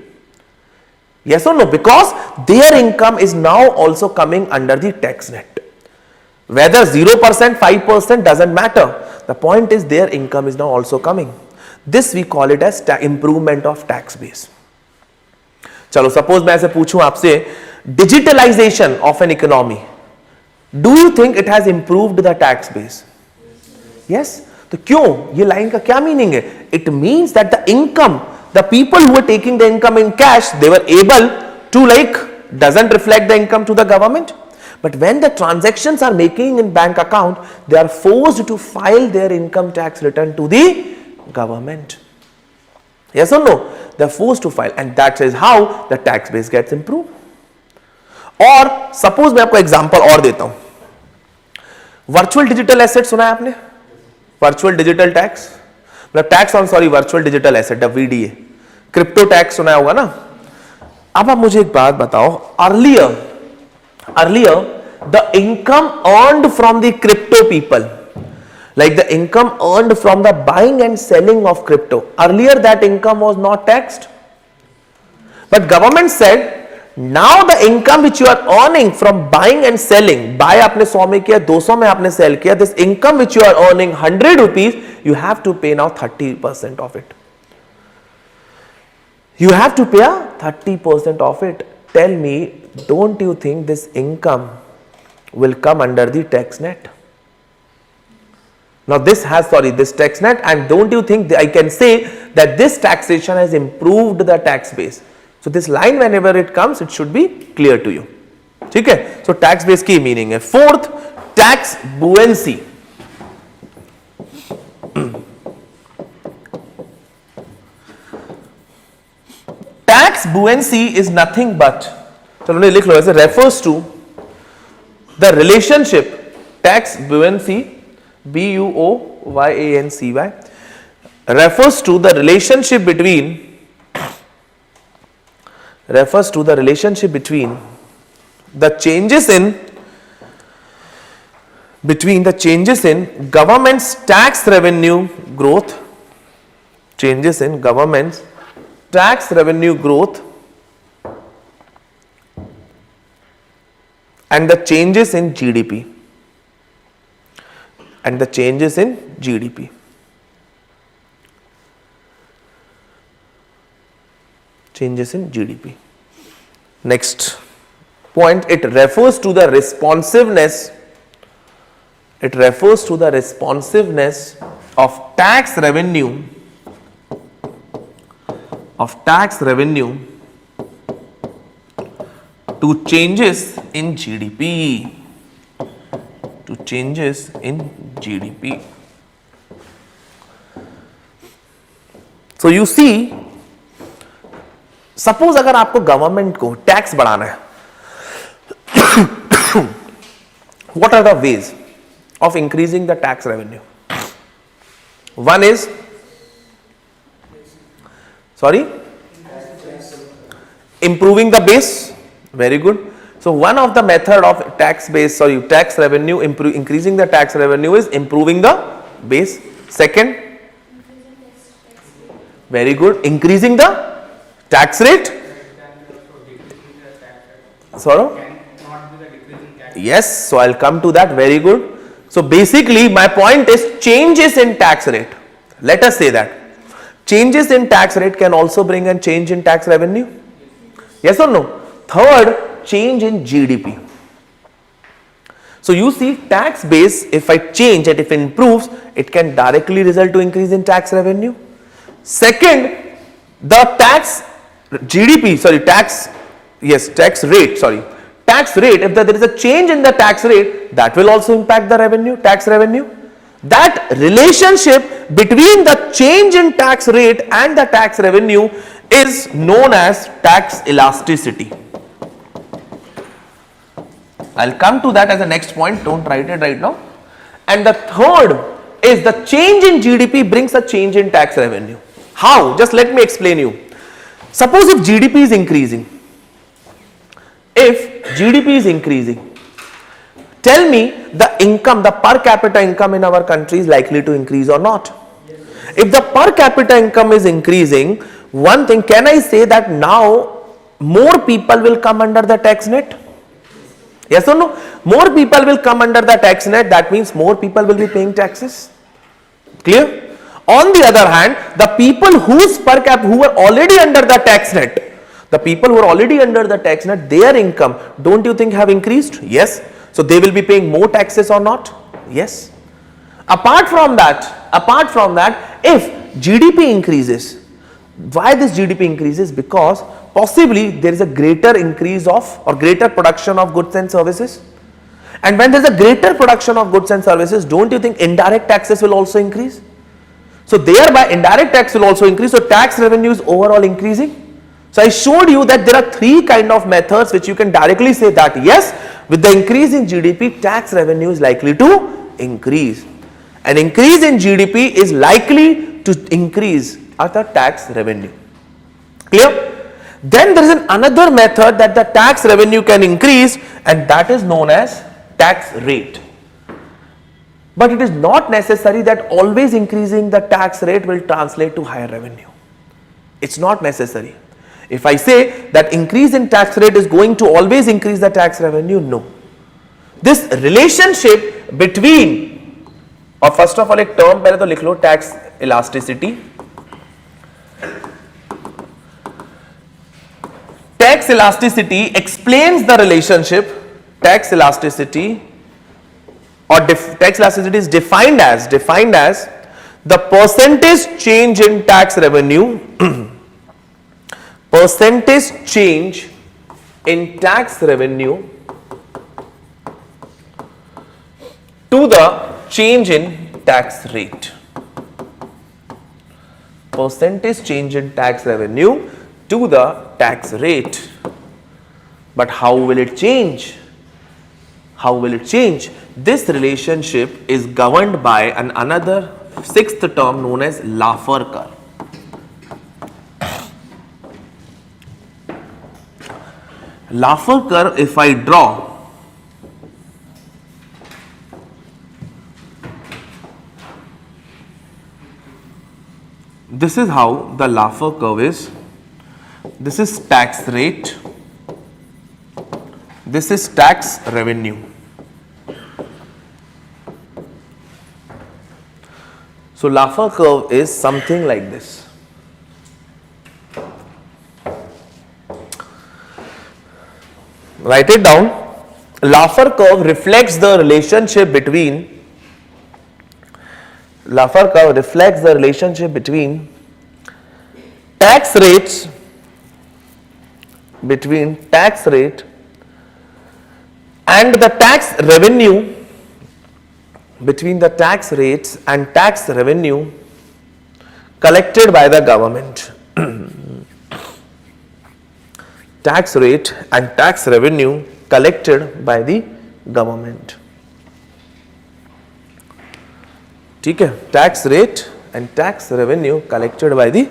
Yes or no? Because their income is now also coming under the tax net. Whether 0%, 5% doesn't matter. The point is their income is now also coming. This we call it as improvement of tax base. चलो suppose मैं ऐसे पूछूं आपसे, digitalization of an economy, do you think it has improved the tax base? Yes. तो क्यों? ये line का क्या मीनिंग है? It means that the income, the people who were taking the income in cash, they were able to doesn't reflect the income to the government. But when the transactions are making in bank account, they are forced to file their income tax return to the government. Yes or no? They are forced to file, and that is how the tax base gets improved. और suppose मैं आपको example और देता हूं. Virtual digital asset सुना है आपने? Virtual digital tax, मतलब tax on virtual digital asset, VDA. Crypto tax सुना होगा ना? अब आप मुझे एक बात बताओ. Earlier, the income earned from the crypto people, like the income earned from the buying and selling of crypto, earlier that income was not taxed. But government said, now the income which you are earning from buying and selling, buy आपने 100 में किया, 200 में आपने sell किया, this income which you are earning 100 rupees, you have to pay now 30% of it. You have to pay 30% of it. Tell me, don't you think this income will come under the tax net? Now this has, this tax net, and don't you think I can say that this taxation has improved the tax base? So this line, whenever it comes, it should be clear to you. Okay? So tax base की meaning है. Fourth, tax buoyancy. Tax buoyancy is nothing but, चलो लिख लो ऐसे, refers to the relationship, tax buoyancy, B-U-O-Y-A-N-C-Y, refers to the relationship between the changes in government's tax revenue growth, changes in government's tax revenue growth, and the changes in GDP. Changes in GDP. Next point, it refers to the responsiveness. Of tax revenue to changes in GDP. So you see, suppose अगर आपको government को tax बढ़ाना है, what are the ways of increasing the tax revenue? One is, improving the base. Very good. So one of the method of tax revenue, increasing the tax revenue is improving the base. Second, very good, increasing the tax rate. Yes, so I'll come to that. Very good. So basically my point is changes in tax rate. Let us say that changes in tax rate can also bring a change in tax revenue. Yes or no? Third, change in GDP. So you see, tax base, if I change it, if it improves, it can directly result to increase in tax revenue. Second, the tax rate, if there is a change in the tax rate, that will also impact the tax revenue. That relationship between the change in tax rate and the tax revenue is known as tax elasticity. I'll come to that as a next point, don't write it right now. And the third is the change in GDP brings a change in tax revenue. How? Just let me explain you. Suppose if GDP is increasing, tell me the income, the per capita income in our country is likely to increase or not? Yes. If the per capita income is increasing, one thing, can I say that now more people will come under the tax net? Yes or no? More people will come under the tax net, that means more people will be paying taxes. Clear? On the other hand, the people whose per cap who are already under the tax net, their income, don't you think have increased? Yes. So they will be paying more taxes or not? Yes. Apart from that, if GDP increases, why this GDP increases? Because possibly there is a greater increase of or greater production of goods and services. And when there is a greater production of goods and services, don't you think indirect taxes will also increase? So thereby indirect tax will also increase. So tax revenue is overall increasing. So I showed you that there are three kind of methods which you can directly say that yes, with the increase in GDP, tax revenue is likely to increase. An increase in GDP is likely to increase the tax revenue. Clear? Then there is another method that the tax revenue can increase, and that is known as tax rate. But it is not necessary that always increasing the tax rate will translate to higher revenue. It's not necessary. If I say that increase in tax rate is going to always increase the tax revenue, no. This relationship between, or first of all एक term पहले तो लिख लो, tax elasticity. Tax elasticity explains the relationship. Tax elasticity is defined as the percentage change in tax revenue percentage change in tax revenue to the change in tax rate. Percentage change in tax revenue to the tax rate. But how will it change? How will it change? This relationship is governed by another sixth term known as Laffer curve. Laffer curve, if I draw, this is how the Laffer curve is. This is tax rate. This is tax revenue. So Laffer curve is something like this. Write it down. Laffer curve reflects the relationship between tax rates, and the tax revenue, between the tax rates and tax revenue collected by the government. Tax rate and tax revenue collected by the government. ठीक है? Tax rate and tax revenue collected by the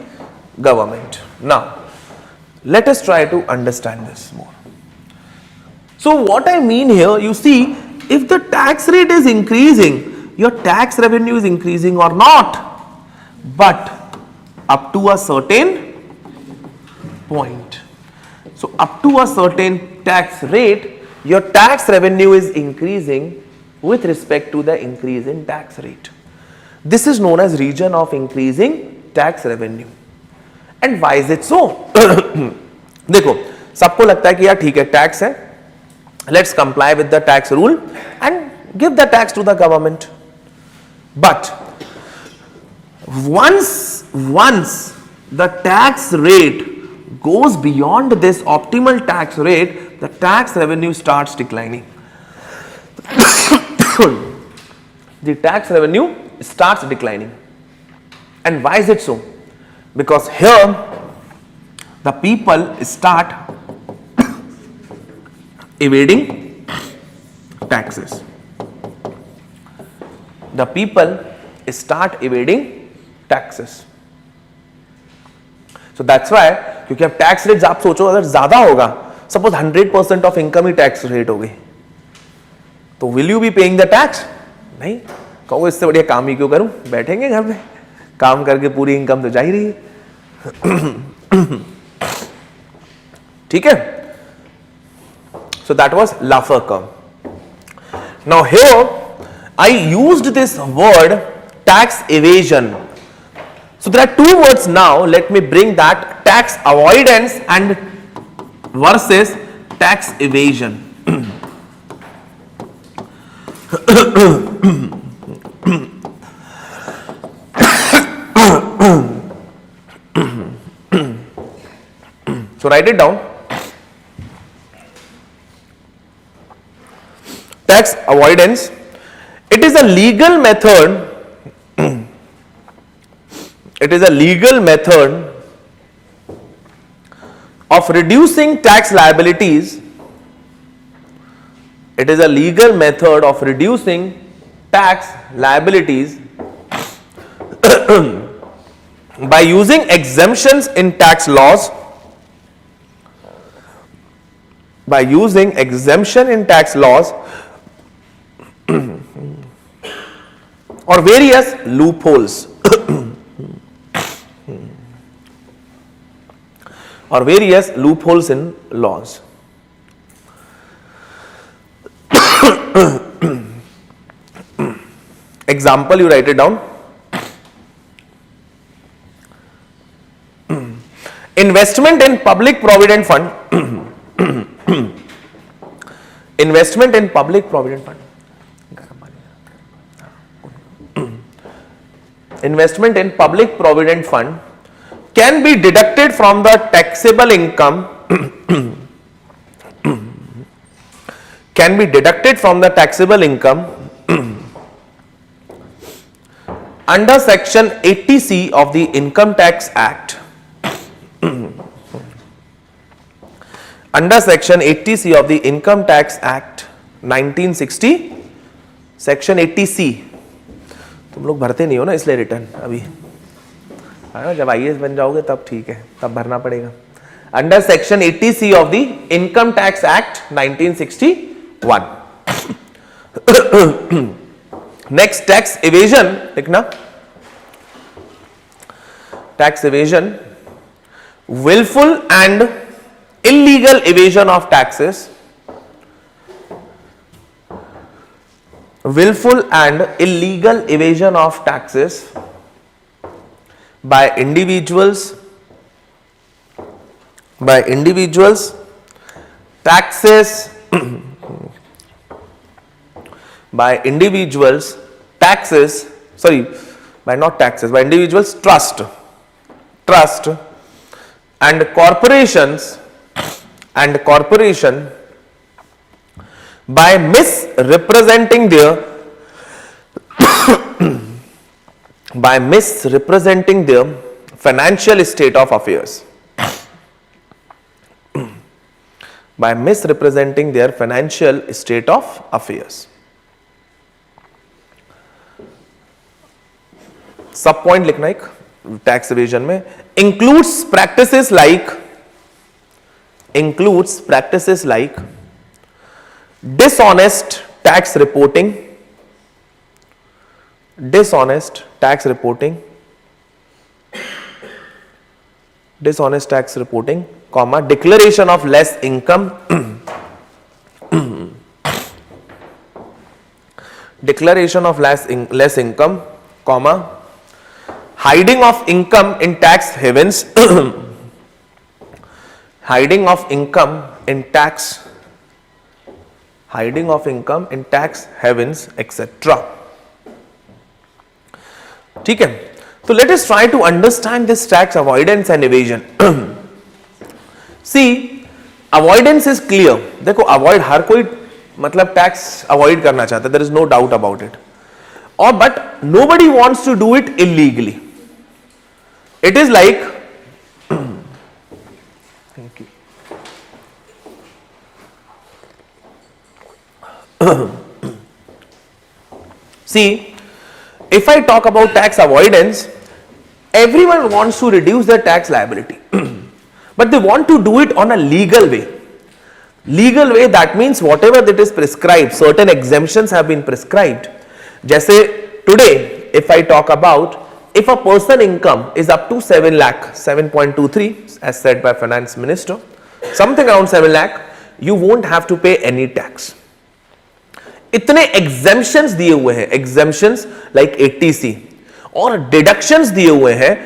government. Now, let us try to understand this more. So what I mean here, you see, if the tax rate is increasing, your tax revenue is increasing or not, but up to a certain point. So up to a certain tax rate, your tax revenue is increasing with respect to the increase in tax rate. This is known as region of increasing tax revenue. And why is it so? देखो, सबको लगता है कि यार ठीक है, tax है, let's comply with the tax rule and give the tax to the government. But once the tax rate goes beyond this optimal tax rate, the tax revenue starts declining. The tax revenue starts declining. And why is it so? Because here the people start evading taxes. The people start evading taxes. So that's why, क्योंकि अब tax rate आप सोचो अगर ज्यादा होगा, suppose 100% of income he tax rate हो गई, तो will you B paying the tax? नहीं, कहो इससे बढ़िया काम ही क्यों करूं, बैठेंगे घर में, काम करके पूरी इनकम तो जा ही रही है. ठीक है. So that was Laffer curve. Now here I used this word tax evasion. So there are two words now. Let me bring that: tax avoidance and versus tax evasion. So write it down. Tax avoidance, it is a legal method, it is a legal method of reducing tax liabilities. It is a legal method of reducing tax liabilities by using exemptions in tax laws, by using exemption in tax laws or various loopholes or various loopholes in laws. Example, you write it down. Investment in public provident fund. Investment in public provident fund. Investment in public provident fund can be deducted from the taxable income. Can be deducted from the taxable income under section 80C of the Income Tax Act. Under section 80C of the Income Tax Act 1960, section 80C. तुम लोग भरते नहीं हो ना, इसलिए return अभी, जब IAS बन जाओगे तब ठीक है, तब भरना पड़ेगा. Under section 80C of the income tax act 1961. Next, tax evasion लिखना. Tax evasion, willful and illegal evasion of taxes. Willful and illegal evasion of taxes by individuals, taxes by individuals, taxes, sorry, by not taxes, by individuals, trust and corporations by misrepresenting their financial state of affairs. By misrepresenting their financial state of affairs. सब point लिखना एक tax evasion में. includes practices like dishonest tax reporting, comma, declaration of less income, comma, hiding of income in tax havens, hiding of income in tax havens, etc. ठीक है. So let us try to understand this tax avoidance and evasion. See, avoidance is clear. देखो, avoid हर कोई मतलब tax avoid करना चाहता है, there is no doubt about it. Or but nobody wants to do it illegally. It is like thank you. See, if I talk about tax avoidance, everyone wants to reduce their tax liability, but they want to do it on a legal way. Legal way, that means whatever that is prescribed, certain exemptions have been prescribed. जैसे today, if I talk about, if a person income is up to 7 lakh, 7.23 as said by finance minister, something around 7 lakh, you won't have to pay any tax. इतने exemptions दिए हुए हैं, exemptions like 80C और deductions दिए हुए हैं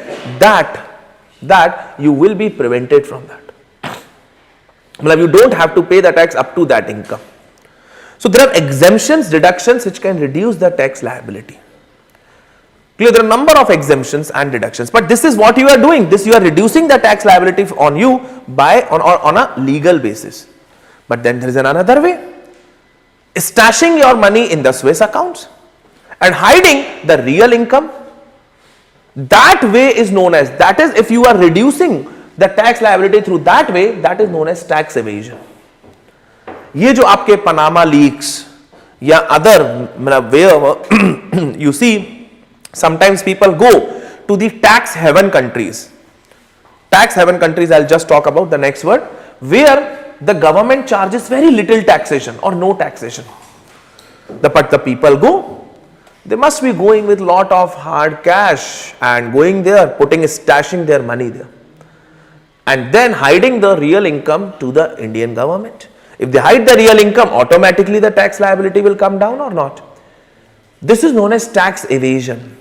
that you will be prevented from that. मतलब you don't have to pay the tax up to that income. So there are exemptions, deductions which can reduce the tax liability. Clear? There are a number of exemptions and deductions, but this is what you are doing. This you are reducing the tax liability on you by on a legal basis. But then there is another way: stashing your money in the Swiss accounts and hiding the real income. That way is known as, that is, if you are reducing the tax liability through that way, that is known as tax evasion. ये जो आपके Panama leaks या other where you see sometimes people go to the tax haven countries. Tax haven countries, I'll just talk about the next word, where the government charges very little taxation or no taxation. But the people go, they must be going with lot of hard cash and going there, stashing their money there, and then hiding the real income to the Indian government. If they hide the real income, automatically the tax liability will come down or not. This is known as tax evasion.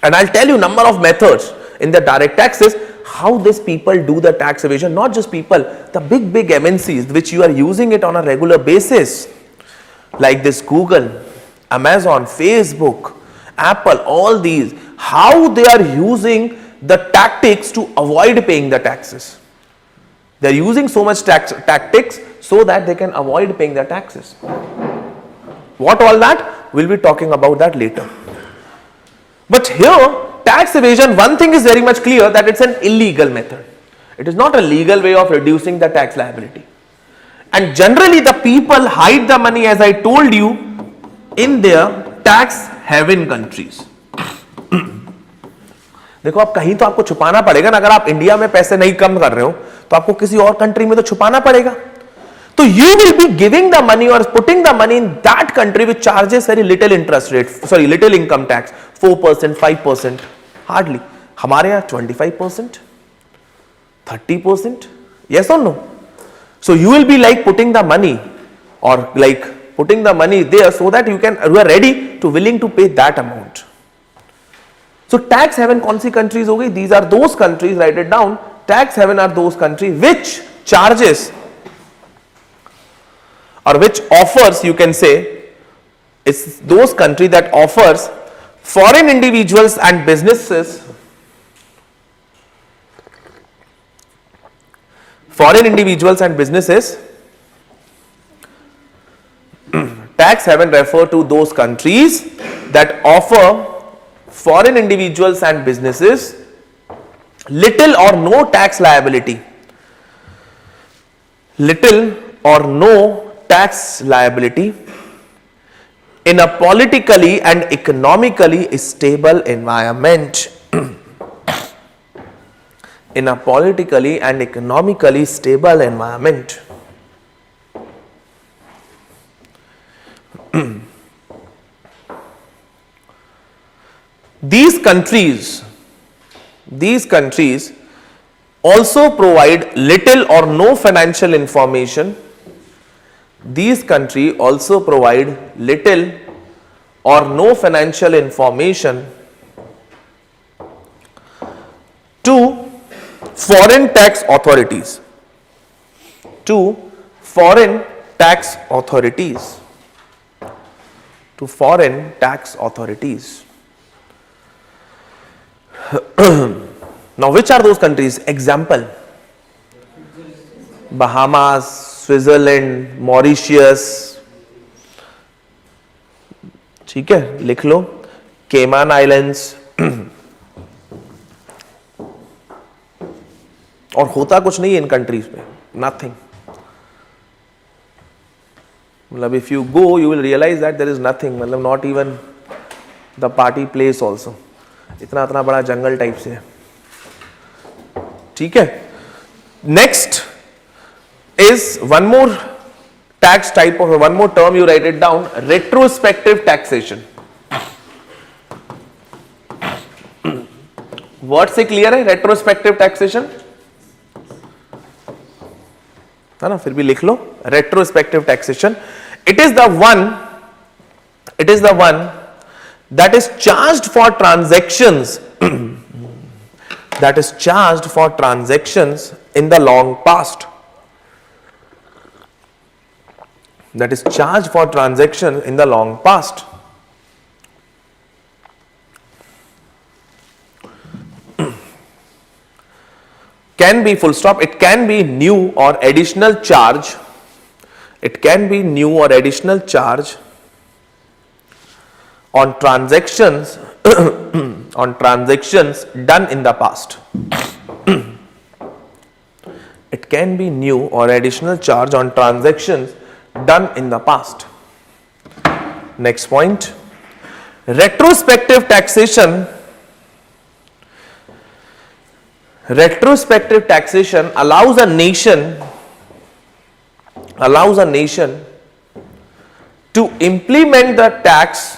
And I'll tell you number of methods in the direct taxes how these people do the tax evasion. Not just people, the big MNCs which you are using it on a regular basis, like this Google, Amazon, Facebook, Apple, all these, how they are using the tactics to avoid paying the taxes. They are using so much tactics so that they can avoid paying the taxes. What all that? We'll be talking about that later. But here, tax evasion, one thing is very much clear, that it's an illegal method. It is not a legal way of reducing the tax liability. And generally the people hide the money, as I told you, in their tax haven countries. देखो, आप कहीं तो आपको छुपाना पड़ेगा ना. अगर आप इंडिया में पैसे नहीं कम कर रहे हो तो आपको किसी और कंट्री में तो छुपाना पड़ेगा. तो you will be giving the money or putting the money in that country which charges very little interest rate, sorry, little income tax, 4%, 5%, hardly. हमारे यहाँ 25%, 30%, yes or no? So you will be like putting the money or like putting the money there so that you are ready to willing to pay that amount. So tax haven कौन सी countries हो गई? These are those countries, write it down. Tax haven are those countries which charges or which offers, you can say, it's those countries that offers foreign individuals and businesses tax haven refer to those countries that offer foreign individuals and businesses little or no tax liability, little or no tax liability in a politically and economically stable environment. In a politically and economically stable environment. These countries also provide little or no financial information. These countries also provide little or no financial information to foreign tax authorities. To foreign tax authorities. To foreign tax authorities. Now, which are those countries? Example: Bahamas, Switzerland, Mauritius. ठीक है, लिख लो. Cayman Islands. और होता कुछ नहीं है इन countries में, nothing. मतलब if you go, you will realize that there is nothing, मतलब not even the party place also. इतना बड़ा जंगल टाइप से है. ठीक है. Next is one more tax type of one more term, you write it down, retrospective taxation. Word से clear है retrospective taxation है ना, फिर भी लिख लो retrospective taxation. It is the one that is charged for transactions in the long past. That is charged for transaction in the long past. Can be full stop. It can be new or additional charge. It can be new or additional charge on transactions on transactions done in the past. It can be new or additional charge on transactions done in the past. Next point, retrospective taxation. Retrospective taxation allows a nation to implement the tax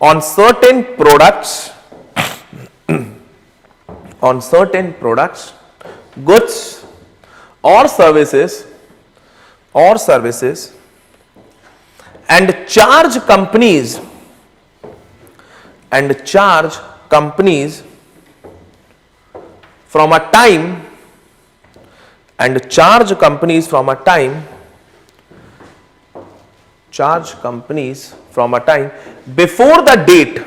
on certain products, goods or services and charge companies from a time before the date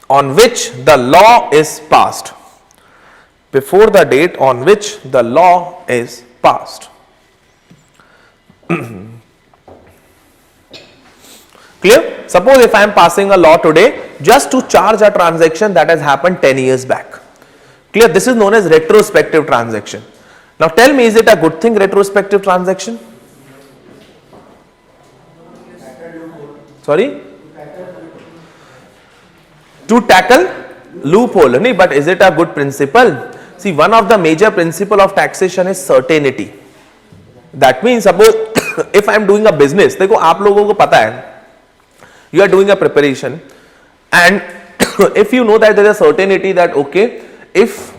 on which the law is passed. Before the date on which the law is passed. Clear? Suppose if I am passing a law today just to charge a transaction that has happened 10 years back. Clear? This is known as retrospective transaction. Now tell me, is it a good thing, retrospective transaction? Sorry? To tackle loophole. No, but is it a good principle? See, one of the major principle of taxation is certainty. That means suppose if I am doing a business, देखो आप लोगों को पता है, you are doing a preparation and if you know that there is a certainty that okay, if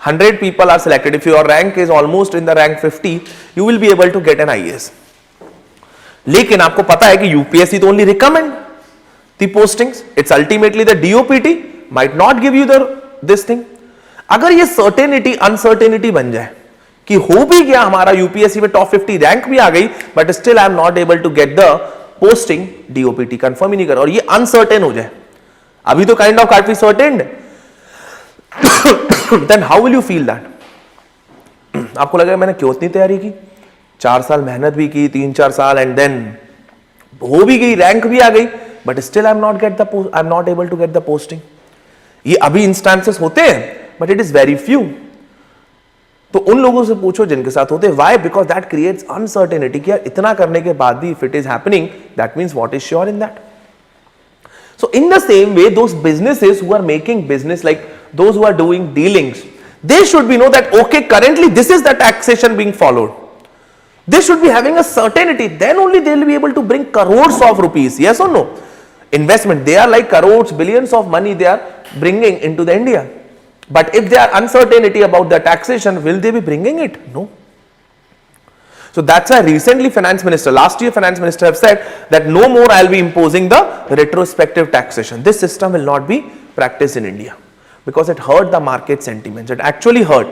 100 people are selected, if your rank is almost in the rank 50, you will be able to get an IAS. लेकिन आपको पता है कि UPSC तो only recommend the postings. It's ultimately the DOPT might not give you this thing. अगर ये certainty uncertainty बन जाए कि हो भी गया हमारा UPSC में top 50 रैंक भी आ गई, but still I am not able to get the posting, DOPT confirm ही नहीं कर, और ये uncertain हो जाए, अभी तो kind of काफी certain, then how will you feel that? आपको लगेगा मैंने क्यों इतनी तैयारी की, 4 साल मेहनत भी की, 3-4 साल, and then हो भी गई, रैंक भी आ गई, but still I am not able to get the posting. ये अभी instances होते हैं, but it is very few. तो उन लोगों से पूछो जिनके साथ होते हैं. Why? Because that creates uncertainty कि यार इतना करने के बाद भी if it is happening, that means what is sure in that. So in the same way, those businesses who are making business, like those who are doing dealings, they should be know that okay, currently this is the taxation being followed. They should be having a certainty. Then only they will be able to bring crores of rupees. Yes or no? Investment. They are like crores, billions of money they are bringing into the India. But if there are uncertainty about the taxation, will they be bringing it? No. So that's why recently last year finance minister have said that no more I will be imposing the retrospective taxation. This system will not be practiced in India because it hurt the market sentiments. It actually hurt.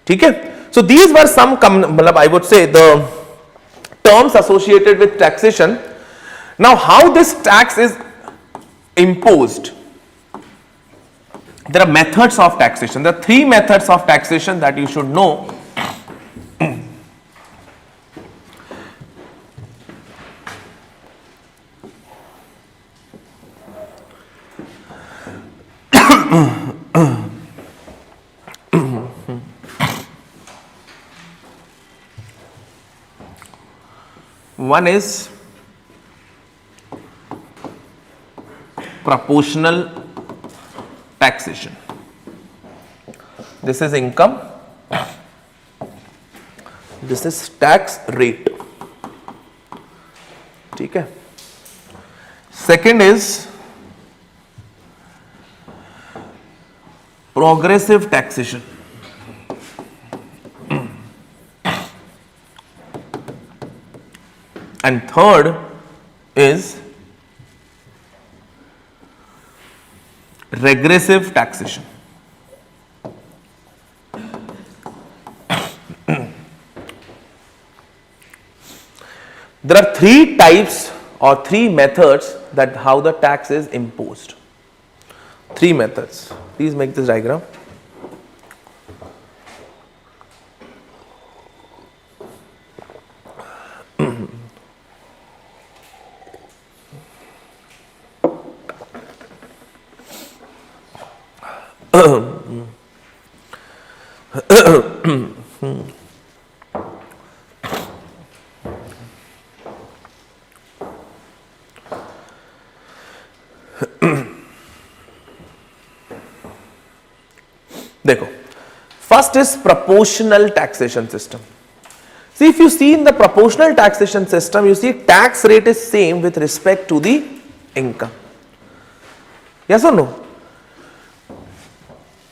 Okay? So these were some, I would say, the terms associated with taxation. Now how this tax is imposed? There are methods of taxation. There are 3 methods of taxation that you should know. One is proportional taxation. This is income. This is tax rate. ठीक है. Second is progressive taxation. And third is regressive taxation. There are three types or three methods that how the tax is imposed. Three methods. Please make this diagram. देखो, first is proportional taxation system. See, if you see in the proportional taxation system, you see tax rate is same with respect to the income. Yes or no?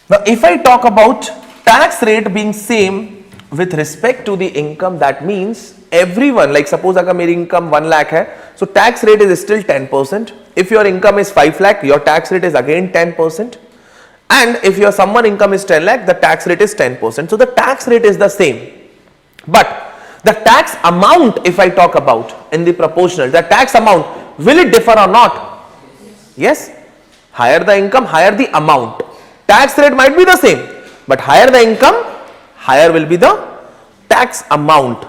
Now, if I talk about tax rate being same with respect to the income, that means everyone, like suppose अगर मेरी income 1 lakh है, so tax rate is still 10%. If your income is 5 lakh, your tax rate is again 10%. And if your someone income is 10 lakh, the tax rate is 10%. So the tax rate is the same. But the tax amount, if I talk about in the proportional, the tax amount, will it differ or not? Yes. Higher the income, higher the amount. Tax rate might be the same, but higher the income, higher will be the tax amount.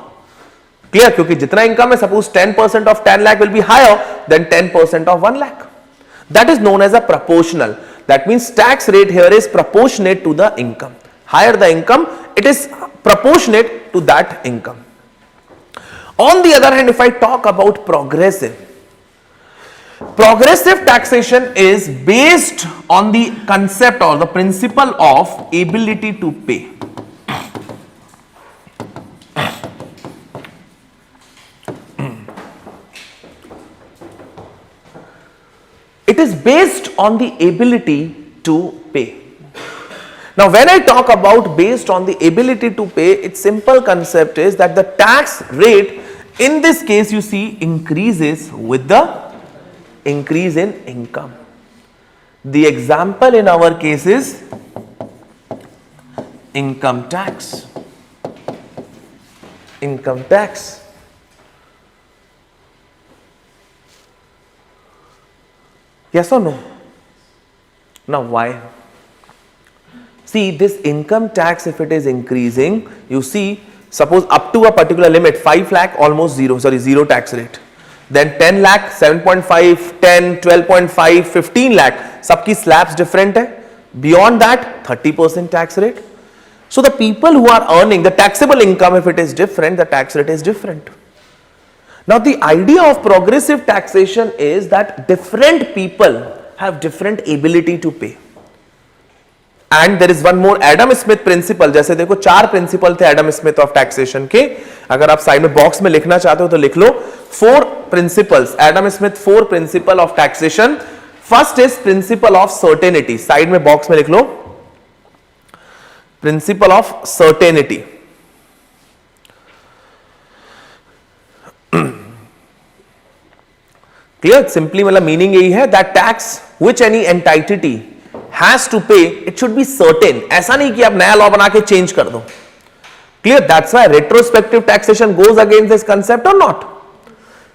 Clear? क्योंकि जितना income है, suppose 10% of 10 lakh will be higher than 10% of 1 lakh. That is known as a proportional. That means tax rate here is proportionate to the income. Higher the income, it is proportionate to that income. On the other hand, if I talk about progressive taxation is based on the concept or the principle of ability to pay. It is based on the ability to pay. Now, when I talk about based on the ability to pay, its simple concept is that the tax rate in this case, you see, increases with the increase in income. The example in our case is income tax. Income tax. Yes or no? Now why? See, this income tax, if it is increasing, you see, suppose up to a particular limit, 5 lakh almost zero tax rate. Then 10 lakh, 7.5, 10, 12.5, 15 lakh, सबकी slabs different है. Beyond that, 30% tax rate. So the people who are earning the taxable income, if it is different, the tax rate is different. Now the idea of progressive taxation is that different people have different ability to pay. And there is one more Adam Smith principle. जैसे देखो 4 principal थे Adam Smith of taxation के. अगर आप side में box में लिखना चाहते हो तो लिख लो 4 principles. Adam Smith 4 principle of taxation. First is principle of certainty. Side में बॉक्स में लिख लो principle of certainty. Clear? Simply मतलब मीनिंग यही है that tax which any entity has to pay, it should be certain. ऐसा नहीं कि आप नया लॉ बना के चेंज कर दो. Clear? That's why retrospective taxation goes against this concept or not.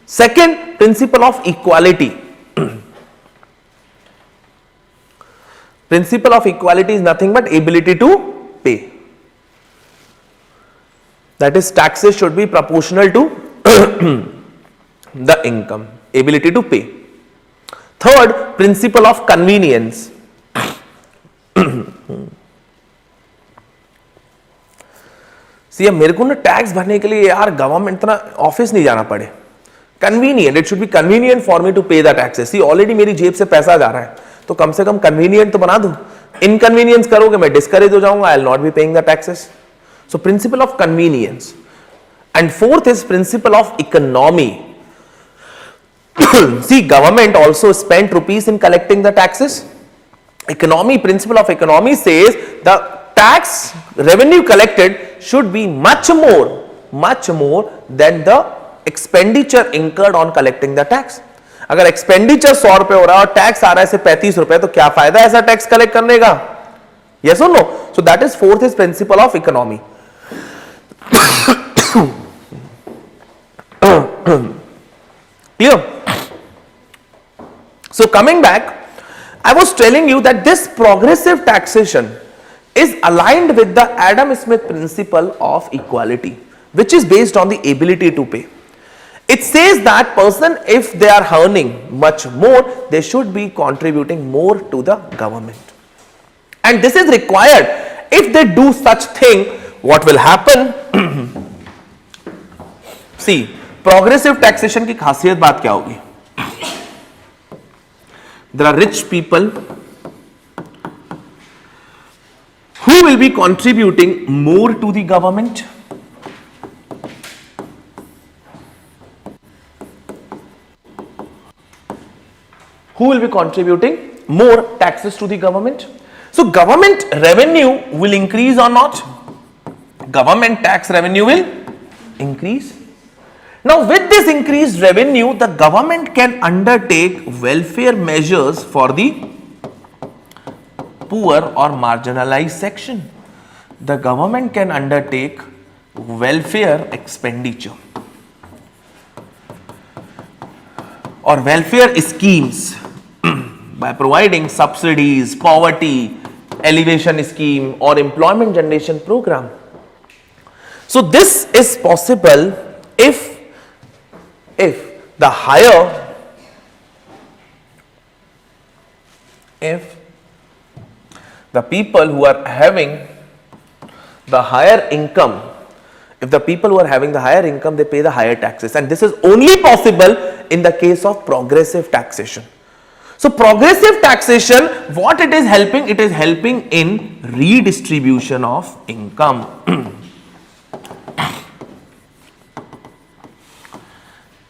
Second, principle of equality. Principle of equality is nothing but ability to pay. That is, taxes should be proportional to the income. Ability to pay. Third, principle of convenience. सी मेरे को ना tax भरने के लिए यार government इतना office नहीं जाना पड़े, convenient, it should be convenient for me to pay the taxes. See already मेरी जेब से पैसा जा रहा है, तो कम से कम कन्वीनियंट तो बना दूं। इनकन्वीनियंस करोगे मैं डिस्करेज हो जाऊंगा, I will not B paying the taxes. So principle of convenience. And fourth is principle of economy. See, government also spent rupees in collecting the taxes. Economy, principle of economy says the tax revenue collected should be much more than the expenditure incurred on collecting the tax. अगर expenditure 100 रुपए हो रहा है और tax आ रहा है 35 रुपए, तो क्या फायदा ऐसा टैक्स कलेक्ट करने का? Yes or no? So that is fourth is principle of economy. Clear? So coming back, I was telling you that this progressive taxation is aligned with the Adam Smith principle of equality, which is based on the ability to pay. It says that person, if they are earning much more, they should be contributing more to the government. And this is required. If they do such thing, what will happen? See, progressive taxation की खासियत बात क्या होगी? There are rich people who will be contributing more to the government. Who will be contributing more taxes to the government? So government revenue will increase or not? Government tax revenue will increase. Now with this increased revenue, the government can undertake welfare measures for the poor or marginalized section. The government can undertake welfare expenditure or welfare schemes by providing subsidies, poverty alleviation scheme or employment generation program. So this is possible if the higher, if the people who are having the higher income, if the people who are having the higher income, they pay the higher taxes, and this is only possible in the case of progressive taxation. So progressive taxation, what it is helping? It is helping in redistribution of income.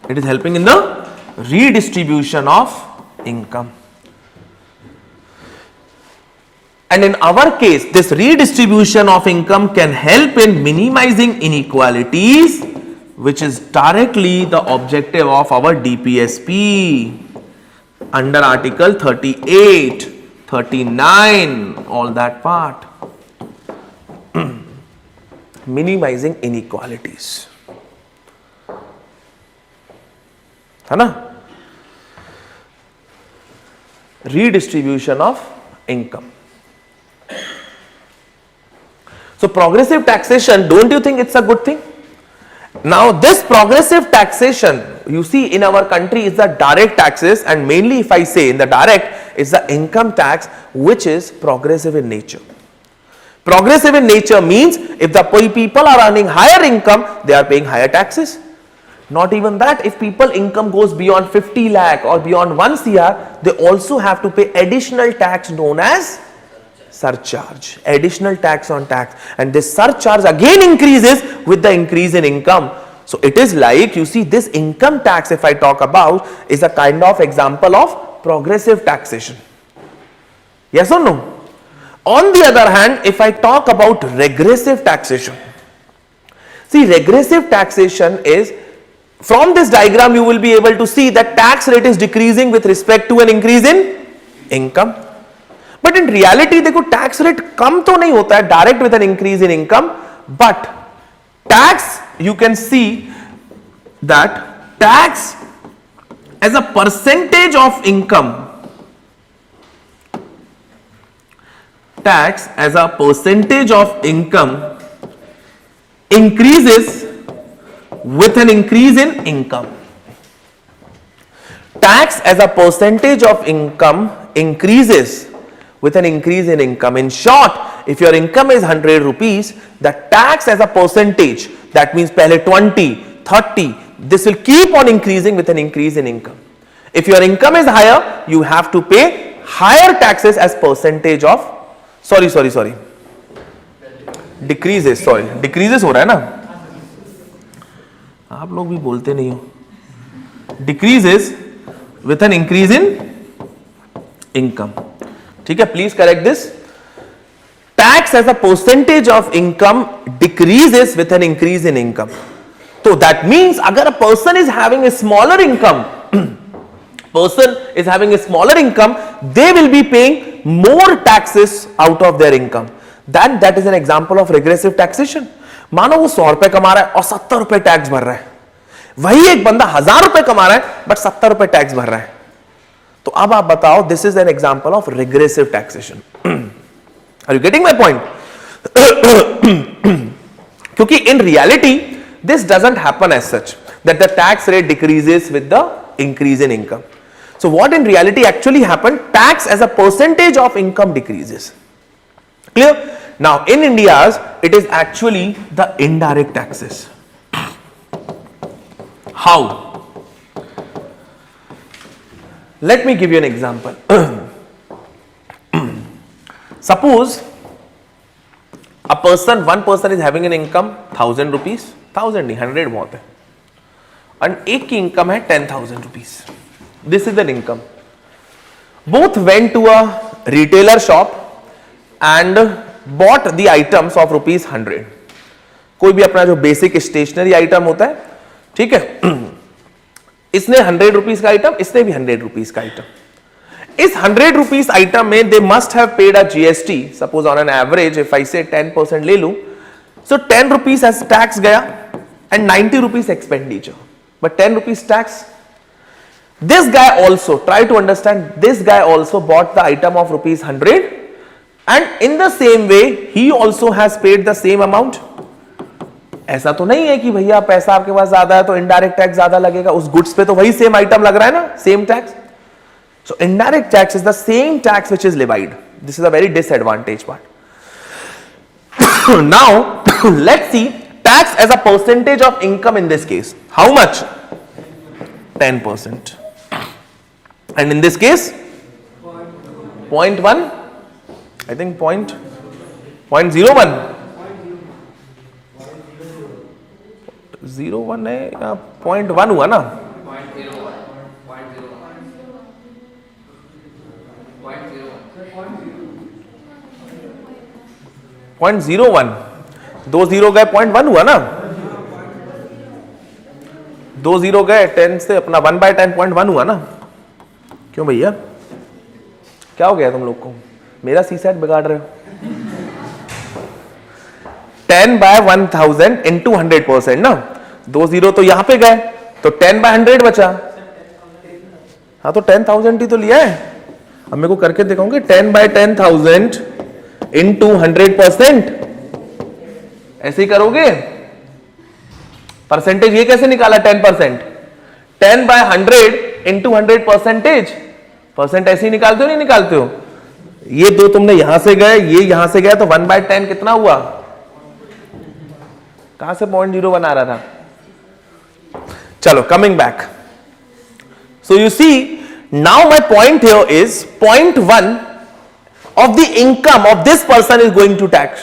It is helping in the redistribution of income. And in our case, this redistribution of income can help in minimizing inequalities, which is directly the objective of our DPSP under Article 38, 39, all that part. Minimizing inequalities. है ना? Redistribution of income. So progressive taxation, don't you think it's a good thing? Now this progressive taxation, you see in our country is the direct taxes, and mainly if I say in the direct is the income tax, which is progressive in nature. Progressive in nature means if the people are earning higher income, they are paying higher taxes. Not even that, if people income goes beyond 50 lakh or beyond 1 CR, they also have to pay additional tax known as surcharge, additional tax on tax, and this surcharge again increases with the increase in income. So it is like, you see, this income tax, if I talk about, is a kind of example of progressive taxation. Yes or no? On the other hand, if I talk about regressive taxation, see, regressive taxation is, from this diagram you will be able to see that tax rate is decreasing with respect to an increase in income. But in reality, देखो tax rate कम तो नहीं होता है direct with an increase in income, but tax, you can see that tax as a percentage of income, tax as a percentage of income increases with an increase in income. Tax as a percentage of income increases with an increase in income. In short, if your income is 100 rupees, the tax as a percentage, that means पहले 20, 30, this will keep on increasing with an increase in income. If your income is higher, you have to pay higher taxes as percentage of, sorry, decreases, decreases हो रहा है ना, आप लोग भी बोलते नहीं हो, decreases with an increase in income. ठीक है, please correct this. Tax as a percentage of income decreases with an increase in income. So that means अगर a person is having a smaller income, they will be paying more taxes out of their income. That is an example of regressive taxation. मानो वो 100 रुपए कमा रहा है और 70 रुपए tax भर रहा है, वही एक बंदा 1000 रुपए कमा रहा है बट 70 रुपए टैक्स भर रहा है. तो अब आप बताओ, this is an example of regressive taxation. Are you getting my point? क्योंकि in reality this doesn't happen as such that the tax rate decreases with the increase in income. So what in reality actually happen, tax as a percentage of income decreases. Clear? Now in India's it is actually the indirect taxes. How? Let me give you an example. Suppose one person is having an income 1000 rupees, 1000 नहीं 100 बहुत है, and एक की income है 10,000 rupees. This is an income. Both went to a retailer shop and bought the items of rupees 100. कोई भी अपना जो बेसिक स्टेशनरी आइटम होता है, ठीक है, इसने 100 रुपीज का आइटम, इसने भी 100 रुपीज का आइटम. इस 100 रुपीज आइटम में they must have paid a GST. Suppose on an average if I से 10% ले लूं, सो 10 रुपीज एज टैक्स गया and 90 rupees expenditure, but 10 rupees tax. This guy also, try to understand, this guy also bought the item of rupees 100 and in the same way he also has paid the same amount. ऐसा तो नहीं है कि भैया पैसा आपके पास ज्यादा है तो इनडायरेक्ट टैक्स ज्यादा लगेगा, उस गुड्स पे तो वही सेम आइटम लग रहा है ना, same tax. So indirect tax is the same tax which is levied. This is a very disadvantage part. Now let's see tax as a percentage of income in this case. How much? 10%. And in this case 0.1, I think 0.01 01 है या 0.1 हुआ ना, 0.01, 2 0 गए 0.1 हुआ ना, 2 0 गए 10 से अपना 1/10 0.1 हुआ ना. क्यों भैया, क्या हो गया तुम लोग को? मेरा सी सेट बिगाड़ रहे हो. 10/1000 इंटू 100% ना, 2 0 तो यहां पे गए तो 10/100 बचा. हाँ तो 10,000 ही तो लिया है. अब मेरे को करके दिखाऊंगे 10/10,000 इंटू 100%. ऐसे ही करोगे. परसेंटेज ये कैसे निकाला 10%? 10/100 इंटू 100 परसेंट ऐसे ही निकालते हो, नहीं निकालते हो? ये दो तुमने यहां से गए, ये यहां से गया, तो 1/10 कितना हुआ? कहां से 0.01 आ रहा था? चलो coming back. So you see now my point here is 0.1 of the income of this person is going to tax,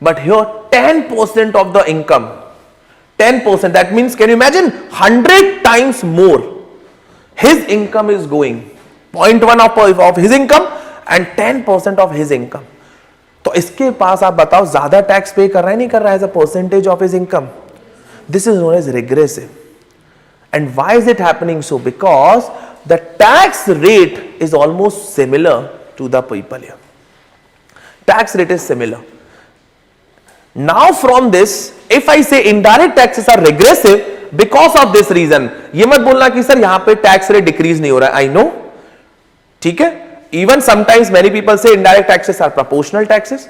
but here 10% of the income, 10%, that means can you imagine 100 times more his income is going, 0.1 of his income and 10% of his income. तो इसके पास आप बताओ ज्यादा tax पे कर रहा है नहीं कर रहा है as a percentage of his income. This is known as regressive. And why is it happening so? Because the tax rate is almost similar to the people here. Tax rate is similar. Now from this, if I say indirect taxes are regressive because of this reason, ये मत बोलना कि sir यहाँ पे tax rate decrease नहीं हो रहा है. I know, ठीक है. Even sometimes many people say indirect taxes are proportional taxes.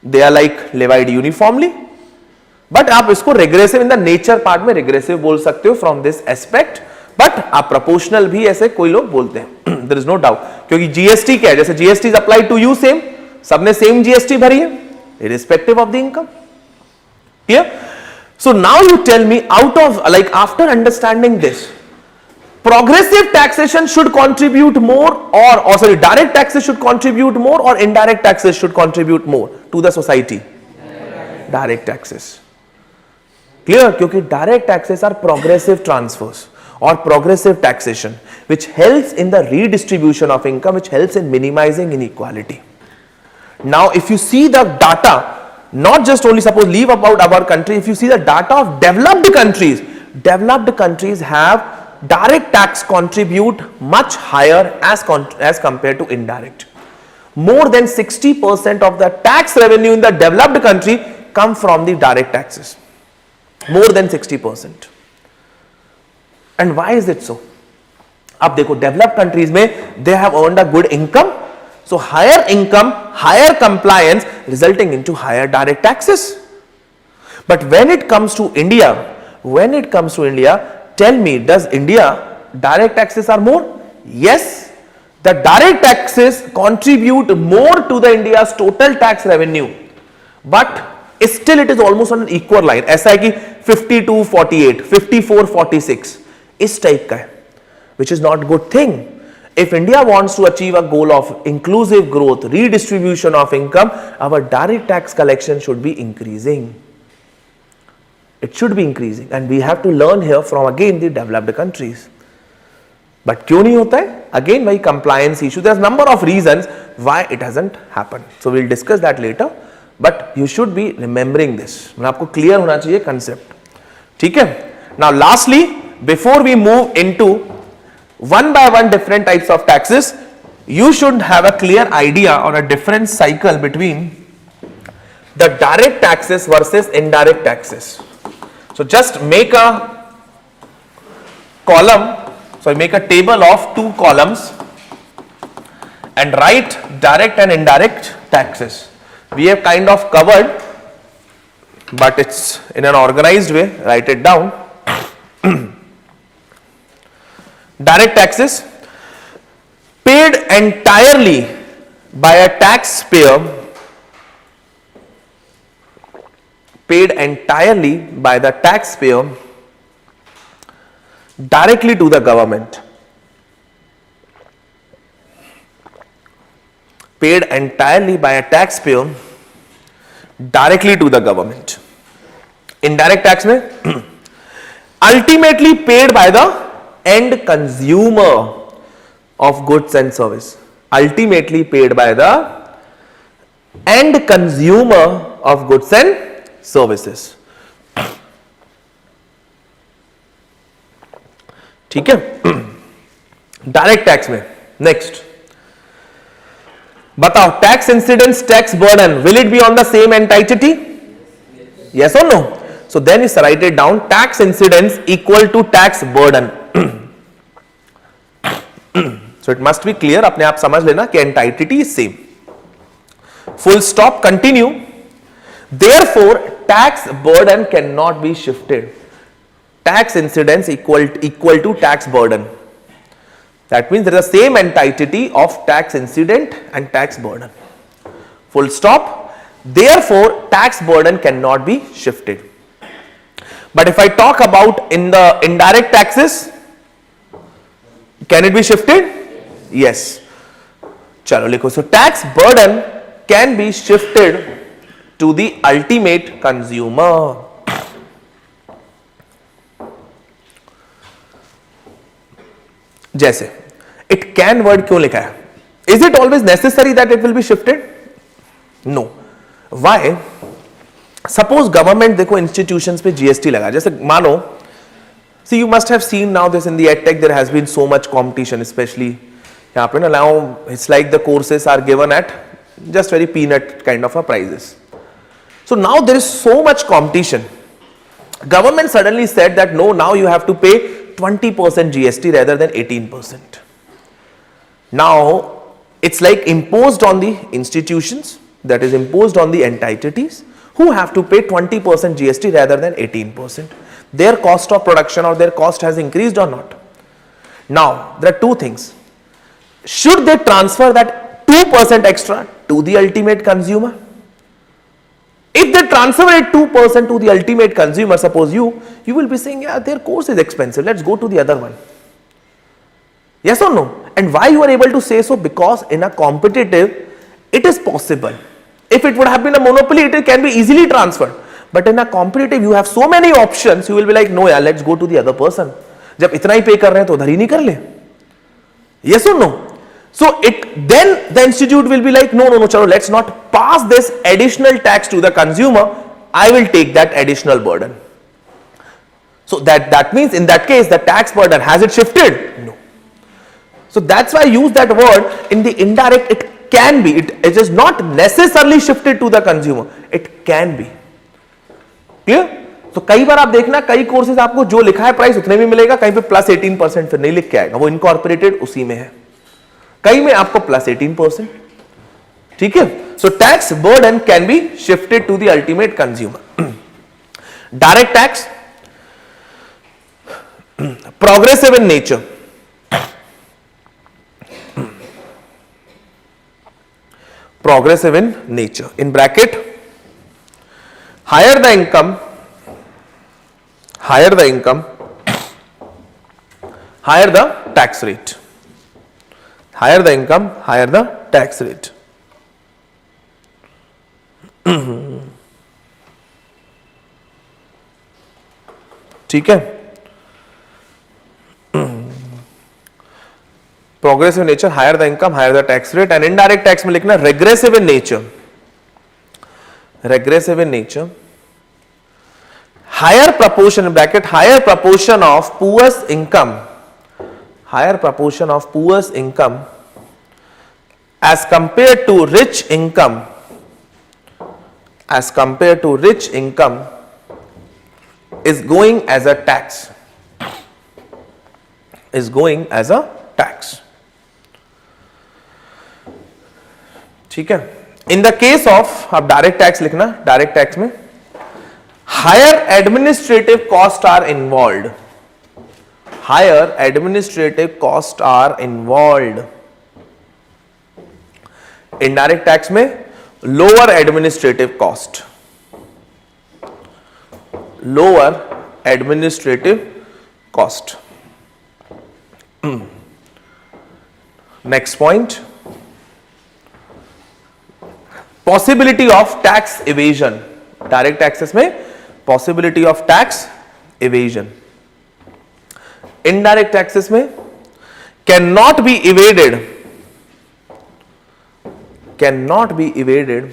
They are like levied uniformly. But आप इसको regressive in the nature part में regressive बोल सकते हो from this aspect. But आप proportional भी ऐसे कोई लोग बोलते हैं. There is no doubt. क्योंकि GST क्या है? जैसे GST is applied to you same. सबने सेम जीएसटी भरी है, irrespective of the income. Clear? So now you tell me, out of, like, after understanding this, progressive taxation should contribute more, or sorry, direct taxes should contribute more, or indirect taxes should contribute more to the society? Direct taxes. Clear? क्योंकि direct taxes are progressive transfers or progressive taxation, which helps in the redistribution of income, which helps in minimizing inequality. Now, if you see the data, not just only suppose leave about our country, if you see the data of developed countries have direct tax contribute much higher as compared to indirect. More than 60% of the tax revenue in the developed country come from the direct taxes. More than 60%. And why is it so? अब देखो developed countries में they have earned a good income, so higher income, higher compliance resulting into higher direct taxes. But when it comes to India, tell me, does India direct taxes are more? Yes, the direct taxes contribute more to the India's total tax revenue, but still it is almost on an equal line. ऐसा है कि 52-48, 54-46 इस type का है, which is not good thing. If India wants to achieve a goal of inclusive growth, redistribution of income, our direct tax collection should be increasing. It should be increasing, and we have to learn here from again the developed countries. But क्यों नहीं होता है? Again, by compliance issue. There's number of reasons why it hasn't happened. So we'll discuss that later. But you should be remembering this. मतलब आपको clear होना चाहिए concept. ठीक है? Now, lastly, before we move into one by one different types of taxes, you should have a clear idea on a different cycle between the direct taxes versus indirect taxes. So just make a column, so make a table of 2 columns and write direct and indirect taxes. We have kind of covered, but it's in an organized way. Write it down. Direct taxes paid entirely by a taxpayer, directly to the government. Paid entirely by a taxpayer directly to the government. Indirect tax में ultimately paid by the end consumer of goods and service. Ultimately paid by the end consumer of goods and services. ठीक है? Direct tax में next बताओ, tax incidence, tax burden, will it be on the same entity? Yes or no? So then you write it down, tax incidence equal to tax burden. So it must be clear, अपने आप समझ लेना कि entity is same. Full stop, continue. Therefore, tax burden cannot be shifted. Tax incidence equal to tax burden. That means there is the same entity of tax incident and tax burden. Full stop. Therefore, tax burden cannot be shifted. But if I talk about in the indirect taxes, can it be shifted? Yes. चलो लिखो. So tax burden can be shifted to the ultimate consumer. जैसे it can word क्यों लिखा है? Is it always necessary that it will be shifted? No. Why? Suppose government देखो institutions पे GST लगा, जैसे मानो, see you must have seen now this in the edtech, there has been so much competition, especially यहाँ पे ना, now it's like the courses are given at just very peanut kind of a prices. So now there is so much competition. Government suddenly said that no, now you have to pay 20% GST rather than 18%. Now it's like imposed on the institutions, that is imposed on the entities who have to pay 20% GST rather than 18%. Their cost of production or their cost has increased or not. Now there are two things. Should they transfer that 2% extra to the ultimate consumer. If they transfer it 2% to the ultimate consumer, suppose you will be saying, yeah, their course is expensive, let's go to the other one. Yes or no? And why you are able to say so? Because in a competitive, it is possible. If it would have been a monopoly, it can be easily transferred. But in a competitive, you have so many options, you will be like, no, yeah, let's go to the other person. जब इतना ही पे कर रहे हैं तो उधर ही नहीं कर ले. Yes or no? So then the institute will be like, no, chalo, let's not pass this additional tax to the consumer. I will take that additional burden. So that means in that case, the tax burden, has it shifted? No. So that's why I use that word in the indirect. It can be. It is not necessarily shifted to the consumer. It can be. Clear? तो कई बार आप देखना कई courses आपको जो लिखा है price उतने में मिलेगा, कहीं पे प्लस 18% फिर नहीं लिख के आएगा, वो इनकॉर्पोरेटेड उसी में है, कई में आपको प्लस 18%. ठीक है. So tax burden can be shifted to the ultimate consumer. Direct tax progressive in nature. Progressive in nature. In bracket, higher the income, higher the tax rate. Higher the income, higher the tax rate. ठीक है. Progressive in nature, higher the income, higher the tax rate. And indirect tax में लिखना regressive in nature. Regressive in nature. Higher proportion, bracket, higher proportion of poor's income. Higher proportion of poor's income as compared to rich income. As compared to rich income is going as a tax. Is going as a tax. ठीक है. In the case of, अब direct tax लिखना, direct tax में higher administrative cost are involved. Higher administrative cost are involved. Indirect tax में lower administrative cost. Lower administrative cost. Next point, possibility of tax evasion. Direct taxes में possibility of tax evasion. Indirect taxes में can not be evaded, can not be evaded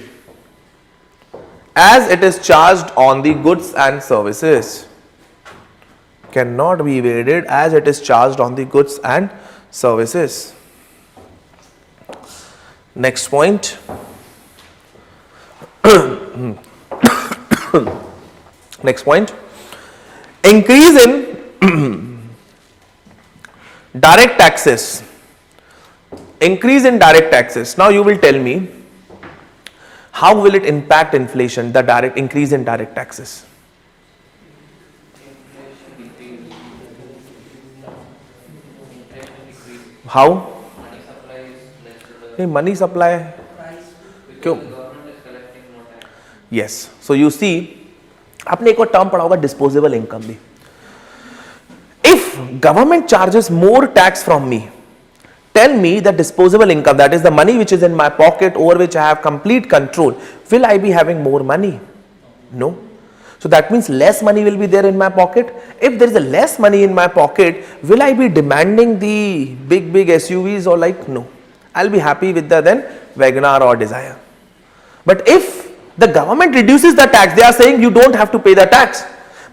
as it is charged on the goods and services. Cannot be evaded as it is charged on the goods and services. Next point. Next point. Increase in direct taxes. Increase in direct taxes. Now you will tell me, how will it impact inflation, the direct increase in direct taxes? How? Money supply. क्यों? Yes. So you see, आपने एक और term पढ़ा होगा disposable income भी. If government charges more tax from me, tell me the disposable income, that is the money which is in my pocket over which I have complete control, will I be having more money? No. So that means less money will be there in my pocket. If there is a less money in my pocket, will I be demanding the big SUVs or like? No. I'll be happy with the then WagonR or Dzire. But if the government reduces the tax, they are saying you don't have to pay the tax,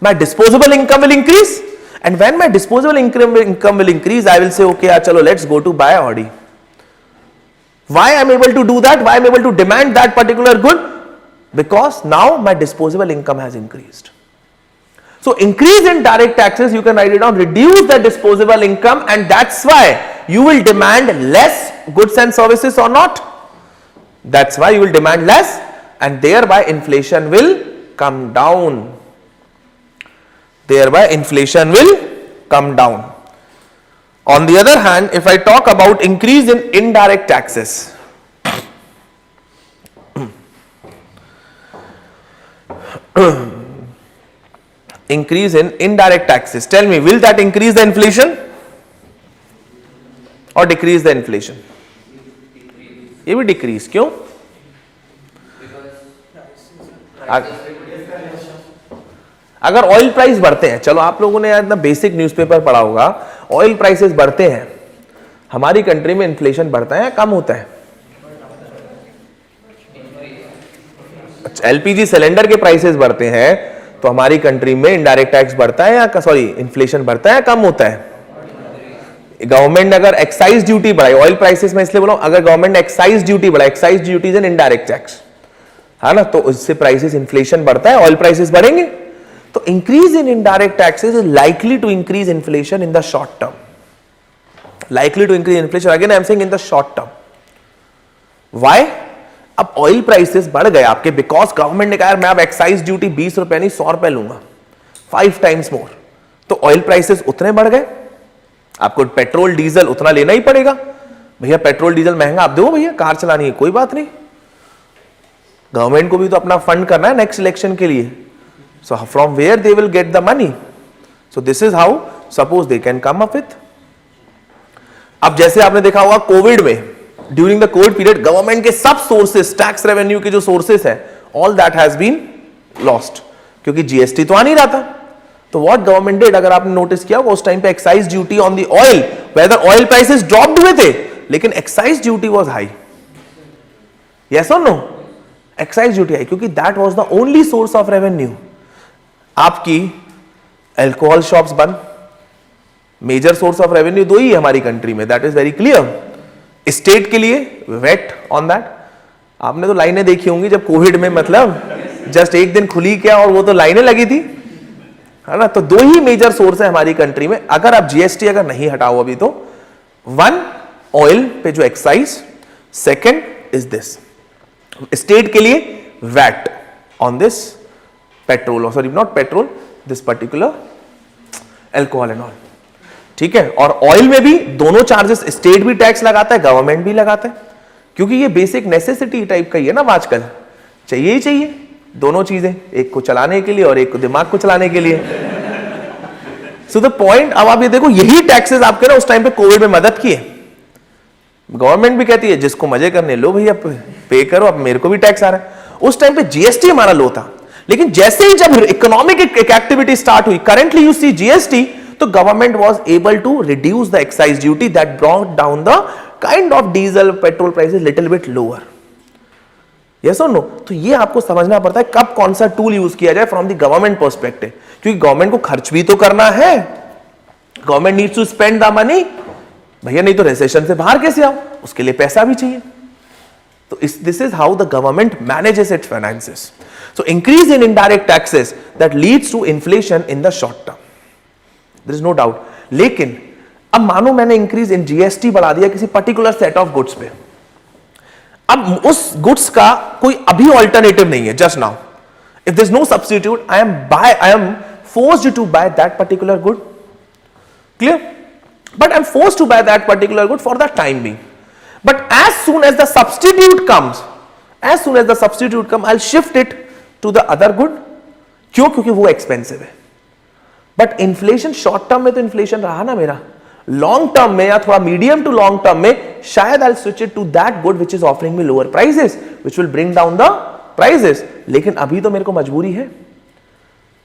my disposable income will increase. And when my disposable income will increase, I will say, okay, chalo, let's go to buy Audi. Why I am able to do that? Why I am able to demand that particular good? Because now my disposable income has increased. So increase in direct taxes, you can write it down, reduce the disposable income, and that's why you will demand less goods and services or not. That's why you will demand less, and thereby inflation will come down. Thereby inflation will come down. On the other hand, if I talk about increase in indirect taxes, increase in indirect taxes. Tell me, will that increase the inflation or decrease the inflation? ये भी decrease, क्यों? अगर oil price बढ़ते हैं, चलो आप लोगों ने इतना बेसिक न्यूज़पेपर पढ़ा होगा, ऑयल प्राइसेस बढ़ते हैं, हमारी कंट्री में इन्फ्लेशन बढ़ता है या कम होता है? अच्छा, एलपीजी सिलेंडर के प्राइसेस बढ़ते हैं तो हमारी कंट्री में इनडायरेक्ट टैक्स बढ़ता है या सॉरी इन्फ्लेशन बढ़ता है या कम होता है? गवर्नमेंट ने अगर एक्साइज ड्यूटी बढ़ाई, ऑयल प्राइसेस में इसलिए बोला, अगर गवर्नमेंट ने एक्साइज ड्यूटी बढ़ाई, excise duty is an indirect tax, है ना, तो उससे प्राइसेस, इन्फ्लेशन बढ़ता है, ऑयल प्राइसेस बढ़ेंगे, तो increase in indirect taxes is likely to increase inflation in the short term. Likely to increase inflation, again I am saying in the short term. Why? अब oil prices बढ़ गए आपके, because government ने कहा मैं अब एक्साइज ड्यूटी 20 रुपए नहीं 100 रुपए लूंगा, 5 टाइम्स मोर, तो ऑयल प्राइसेस उतने बढ़ गए, आपको पेट्रोल डीजल उतना लेना ही पड़ेगा. भैया पेट्रोल डीजल महंगा, आप दो भैया, कार चलानी है, कोई बात नहीं, गवर्नमेंट को भी तो अपना फंड करना है नेक्स्ट इलेक्शन के लिए. So from where they will get the money? So this is how suppose they can come up with. अब जैसे आपने देखा होगा कोविड में, during the COVID period, government के सब सोर्सेस, टैक्स रेवेन्यू के जो सोर्सेस है, all that has been lost, क्योंकि जीएसटी तो आ नहीं रहा था. तो व्हाट गवर्नमेंट डिड, अगर आपने नोटिस किया उस टाइम पे excise duty on the oil, whether oil prices dropped हुए थे लेकिन excise duty was high. Yes और नो? एक्साइज ड्यूटी हाई, क्योंकि that was the only source of revenue. आपकी अल्कोहल शॉप्स बंद, मेजर सोर्स ऑफ रेवेन्यू दो ही है हमारी कंट्री में, that is very clear. State के लिए वेट ऑन दैट. आपने तो लाइनें देखी होंगी जब कोविड में, मतलब जस्ट एक दिन खुली क्या और वो तो लाइनें लगी थी, है ना. तो दो ही मेजर सोर्स है हमारी कंट्री में, अगर आप जीएसटी अगर नहीं हटाओ अभी तो. वन, ऑयल पे जो excise, second is this state के लिए VAT on this petrol, sorry not petrol, this particular alcohol and all. ठीक है, और ऑयल में भी दोनों चार्जेस, स्टेट भी टैक्स लगाता है, गवर्नमेंट भी लगाता है, क्योंकि ये बेसिक नेसेसिटी टाइप का ही है ना, आजकल चाहिए ही चाहिए दोनों चीजें, एक को चलाने के लिए और एक को दिमाग को चलाने के लिए. सो द पॉइंट, अब आप ये देखो, यही टैक्सेस आपके ना उस टाइम पे कोविड में मदद किए. गवर्नमेंट भी कहती है जिसको मजे करने लो भैया पे करो, अब मेरे को भी टैक्स आ रहा है. उस टाइम पे जीएसटी हमारा लो था, लेकिन जैसे ही जब इकोनॉमिक एक्टिविटी स्टार्ट हुई, करेंटली यू सी जीएसटी, तो government was able to reduce the excise duty, that brought down the kind of diesel petrol prices little bit lower. Yes और नो? तो ये आपको समझना पड़ता है कब कौन सा टूल यूज किया जाए फ्रॉम द गवर्नमेंट पर्सपेक्टिव, क्योंकि गवर्नमेंट को खर्च भी तो करना है, government needs to spend the money भैया, नहीं तो रिसेशन से बाहर कैसे आओ, उसके लिए पैसा भी चाहिए. तो this is how the government manages its finances. So increase in indirect taxes that leads to inflation in the short term, there is no doubt. लेकिन अब मानो मैंने इंक्रीज इन जीएसटी बढ़ा दिया किसी पर्टिकुलर सेट ऑफ गुड्स पे, अब उस गुड्स का कोई अभी ऑल्टरनेटिव नहीं है. Just now if there is no substitute, I am forced to buy that particular good. Clear? But I am forced to buy that particular good for the time being. But as soon as the substitute comes, I will shift it to the other good. क्यों? क्योंकि वो expensive है. But inflation short term में तो inflation रहा ना मेरा, long term में या थोड़ा मीडियम टू लॉन्ग टर्म में शायद I switch it to that good which is offering me lower prices, which will bring down the prices. लेकिन अभी तो मेरे को मजबूरी है.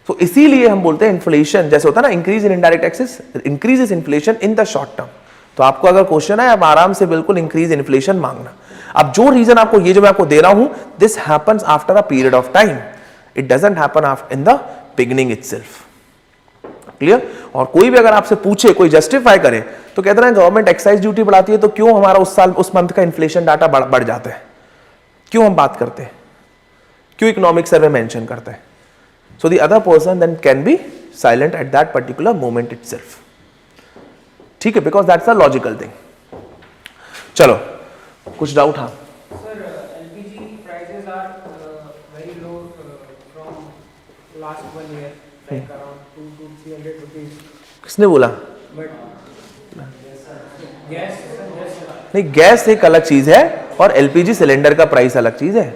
तो इसीलिए हम बोलते हैं इन्फ्लेशन जैसे होता है ना, increase in indirect taxes increases inflation in the short term. तो आपको अगर क्वेश्चन है, आप आराम से बिल्कुल इंक्रीज इन्फ्लेशन मांगना. अब जो रीजन आपको, ये जो मैं आपको दे रहा हूं, this happens after a period of time, it doesn't happen in the beginning itself. Clear? और कोई भी अगर आपसे पूछे, कोई जस्टिफाई करे, तो कहते हैं गवर्नमेंट एक्साइज ड्यूटी बढ़ाती है तो क्यों हमारा उस साल उस मंथ का इन्फ्लेशन डाटा बढ़ जाता है, क्यों हम बात करते हैं, क्यों इकोनॉमिक सर्वे मेंशन करता है. So the other person then can be silent at that particular moment itself. ठीक है, because that's a logical thing. चलो, कुछ डाउट? हाँ sir, LPG prices are very low from last 1 year, like around 2 to 300 rupees. किसने बोला? But gas नहीं, gas एक अलग चीज है और एलपीजी सिलेंडर का प्राइस अलग चीज है.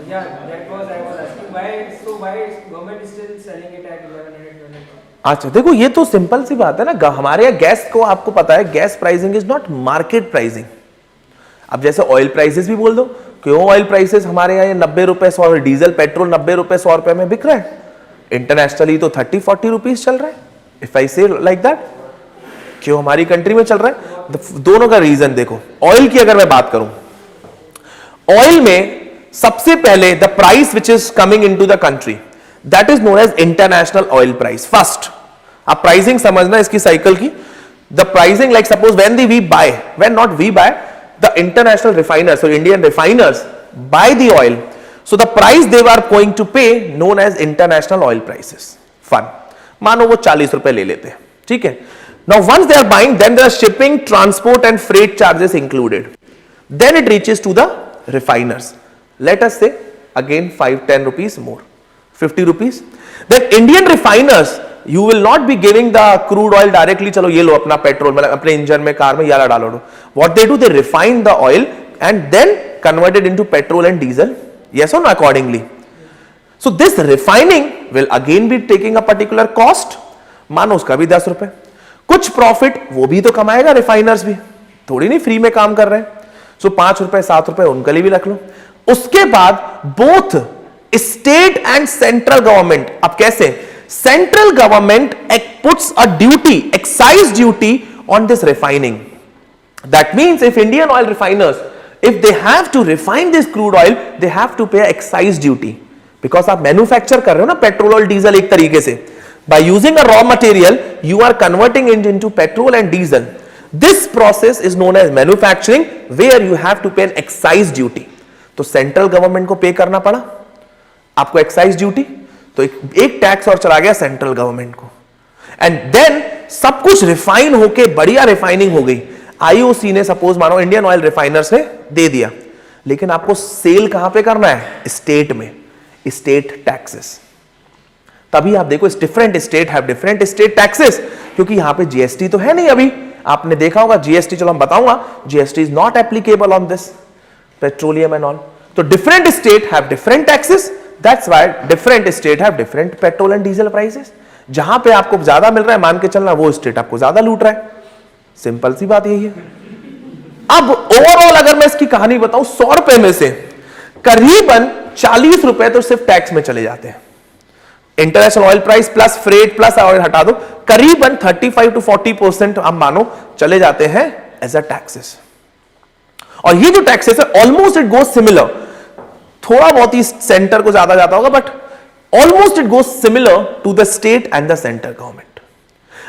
yeah, that was I was asking why it's so why is government is still selling it at 1100? अच्छा देखो, ये तो सिंपल सी बात है ना, हमारे यहाँ गैस को आपको पता है, gas pricing is not market pricing. अब जैसे ऑयल प्राइसेस भी बोल दो, क्यों ऑयल प्राइसेस हमारे यहाँ 90 रुपए 100, डीजल पेट्रोल 90 रुपए 100 रुपए में बिक रहा है, इंटरनेशनली तो 30-40 रुपीज चल रहा है, इफ आई से लाइक दैट। क्यों हमारी कंट्री में चल रहा है? दोनों का रीजन देखो। ऑयल की अगर मैं बात करूं, ऑयल में सबसे पहले the price which is coming into the country, that is known as international oil price. First आप प्राइसिंग समझना इसकी साइकिल की। The pricing like suppose when not we buy, the international refiners और Indian refiners buy the oil, so the price they are going to pay known as international oil prices. फन, मानो वो 40 रुपए ले लेते हैं, ठीक है। Now once they are buying, then there are shipping, transport and freight charges included. Then it reaches to the refiners. Let us say again 5-10 rupees more, 50 rupees. Then Indian refiners, you will not be giving the crude oil directly. चलो ये लो अपना petrol, मतलब अपने engine में car में याला डालो। What they do, they refine the oil and then convert it into petrol and diesel. Yes or no? Accordingly. So this refining will again be taking a particular cost. मानो उसका भी 10 रुपए। कुछ profit वो भी तो कमाएगा, रिफाइनर्स भी थोड़ी नहीं फ्री में काम कर रहे हैं। सो 5 रुपए 7 रुपए उनके लिए भी रख लो। उसके बाद both state and central government, अब कैसे, central government puts a duty, excise duty on this refining. That means if Indian oil refiners, if they have to refine this crude oil, they have to pay excise duty, because आप manufacture कर रहे हो ना petrol और diesel एक तरीके से। By using a raw material, you are converting it into petrol and diesel. This process is known as manufacturing, where you have to pay an excise duty. तो सेंट्रल गवर्नमेंट को पे करना पड़ा आपको एक्साइज ड्यूटी, तो एक tax और चला गया सेंट्रल गवर्नमेंट को। एंड देन सब कुछ रिफाइन होके बढ़िया रिफाइनिंग हो गई। आईओसी ने सपोज मानो इंडियन ऑयल रिफाइनर्स ने दे दिया, लेकिन आपको सेल कहां पे करना है? स्टेट में, स्टेट टैक्सेस। तभी आप देखो different state have different state taxes, क्योंकि यहां पे जीएसटी तो है नहीं। अभी आपने देखा होगा जीएसटी, चलो मैं बताऊंगा, GST is not applicable on this petroleum and all. तो different state have different taxes, that's why different state have different petrol and diesel prices. जहां पे आपको ज्यादा मिल रहा है मान के चलना, वो स्टेट आपको ज्यादा लूट रहा है। सिंपल सी बात यही है। अब ओवरऑल अगर मैं इसकी कहानी बताऊं, 100 रुपए में से करीबन 40 रुपए तो सिर्फ टैक्स में चले जाते हैं। International oil price plus freight plus oil हटा दो, करीबन 35 to 40% आप मानो चले जाते हैं एज अ टैक्सेस। और ये जो टैक्सेस है ऑलमोस्ट इट गोज सिमिलर, थोड़ा बहुत ही सेंटर को ज्यादा जाता होगा, but almost it goes similar to the state and the centre government.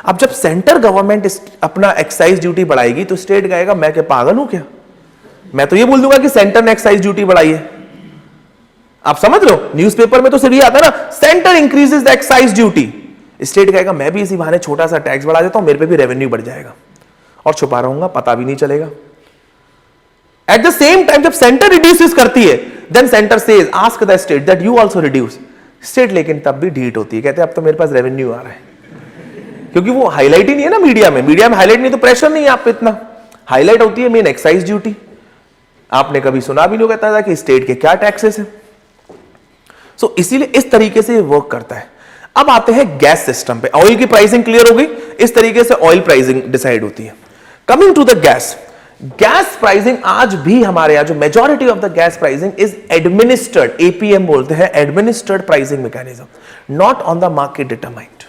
अब जब सेंटर गवर्नमेंट अपना एक्साइज ड्यूटी बढ़ाएगी तो स्टेट कहेगा मैं क्या पागल हूं क्या, मैं तो ये बोल दूंगा कि सेंटर ने एक्साइज ड्यूटी बढ़ाई है। आप समझ लो, न्यूज़पेपर में तो सिर्फ ये आता है ना, centre increases the excise duty. State कहेगा मैं भी इसी बहाने छोटा सा टैक्स बढ़ा देता हूं, मेरे पे भी रेवेन्यू बढ़ जाएगा और छुपा रहूंगा, पता भी नहीं चलेगा। एट द सेम टाइम जब सेंटर रिड्यूसेस करती है, then centre says ask the state that you also reduce. State लेकिन तब भी ढीठ होती है, कहते हैं अब तो मेरे पास रेवेन्यू आ रहा है, क्योंकि वो हाईलाइट ही नहीं है ना मीडिया में। मीडिया में हाईलाइट नहीं तो प्रेशर नहीं है आप पे इतना, हाईलाइट होती है मेन एक्साइज ड्यूटी। आपने कभी सुना भी नहीं कहता था कि स्टेट के क्या टैक्सेस है। सो इसीलिए इस तरीके से वर्क करता है। अब आते हैं गैस सिस्टम पे। ऑयल की प्राइसिंग क्लियर हो गई, इस तरीके से ऑयल प्राइसिंग डिसाइड होती है। Coming to the gas, gas pricing आज भी हमारे यहां जो majority of the gas pricing is administered, APM बोलते हैं, administered pricing mechanism, not on the market determined.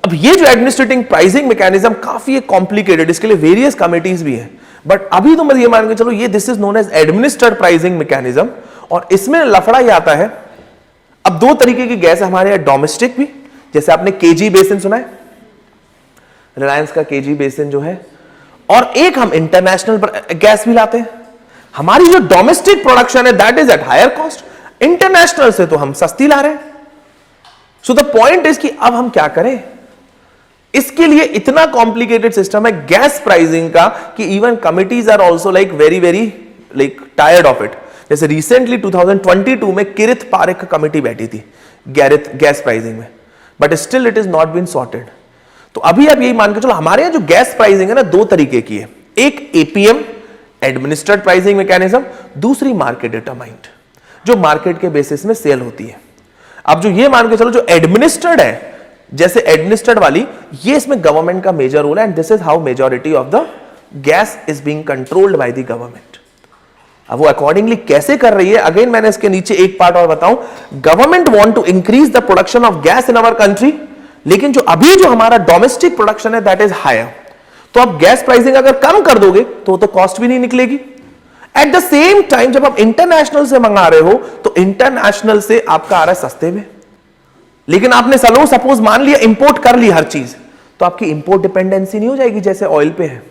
अब ये जो एडमिनिस्ट्रेटिंग प्राइसिंग मैकेनिज्म काफी कॉम्प्लिकेटेड, इसके लिए वेरियस कमिटीज भी हैं, बट अभी तो मैं ये मान के चलो ये this is known as administered pricing mechanism. और इसमें लफड़ा ही आता है, अब दो तरीके की गैस हमारे यहां, डोमेस्टिक भी, जैसे आपने केजी बेसिन सुना है, रिलायंस का केजी बेसिन जो है, और एक हम इंटरनेशनल गैस भी लाते हैं। हमारी जो डोमेस्टिक प्रोडक्शन है that is at higher cost, international से तो हम सस्ती ला रहे हैं। सो द पॉइंट इज कि अब हम क्या करें, इसके लिए इतना कॉम्प्लिकेटेड सिस्टम है गैस प्राइसिंग का कि even committees are also like very very like tired of it. जैसे रिसेंटली 2022 में किरिथ पारेख कमिटी बैठी थी गैस प्राइसिंग में, but still it is not been sorted. तो अभी आप यही मान के चलो हमारे यहां जो गैस प्राइसिंग है ना, दो तरीके की है, एक एपीएम एडमिनिस्ट्रेड प्राइसिंग मैकेनिज्म, दूसरी मार्केट डिटरमाइंड जो मार्केट के बेसिस में सेल होती है। अब जो ये मान के चलो जो एडमिनिस्ट्रेड है, जैसे एडमिनिस्ट्रेड वाली, ये इसमें गवर्नमेंट का मेजर रोल है, and this is how majority of the gas is being controlled by the government. अब वो अकॉर्डिंगली कैसे कर रही है, अगेन मैंने इसके नीचे एक पार्ट और बताऊं, government want to increase the production of gas in our country, लेकिन जो अभी जो हमारा डोमेस्टिक प्रोडक्शन है दैट इज हायर, तो आप गैस प्राइसिंग अगर कम कर दोगे तो कॉस्ट भी नहीं निकलेगी। एट द सेम टाइम जब आप इंटरनेशनल से मंगा रहे हो तो इंटरनेशनल से आपका आ रहा है सस्ते में, लेकिन आपने सलो सपोज मान लिया इंपोर्ट कर ली हर चीज, तो आपकी इंपोर्ट डिपेंडेंसी नहीं हो जाएगी जैसे ऑयल पे है।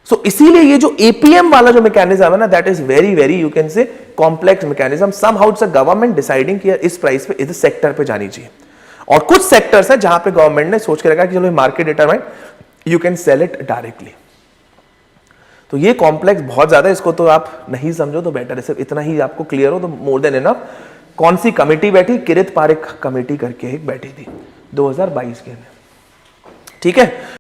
सो इसीलिए ये जो एपीएम वाला जो मैकेनिज्म है ना, that is very very you can say complex mechanism. Somehow it's a government deciding कि इस प्राइस पे इस सेक्टर पे जानी चाहिए, और कुछ सेक्टर्स है जहां पे गवर्नमेंट ने सोच के रखा कि चलो market determine, you can sell it directly. तो ये कॉम्प्लेक्स बहुत ज्यादा है, इसको तो आप नहीं समझो तो बेटर है, सिर्फ इतना ही आपको क्लियर हो तो मोर देन इनफ। कौन सी कमेटी बैठी? किरित पारिक कमेटी करके एक बैठी थी 2022 के में, ठीक है।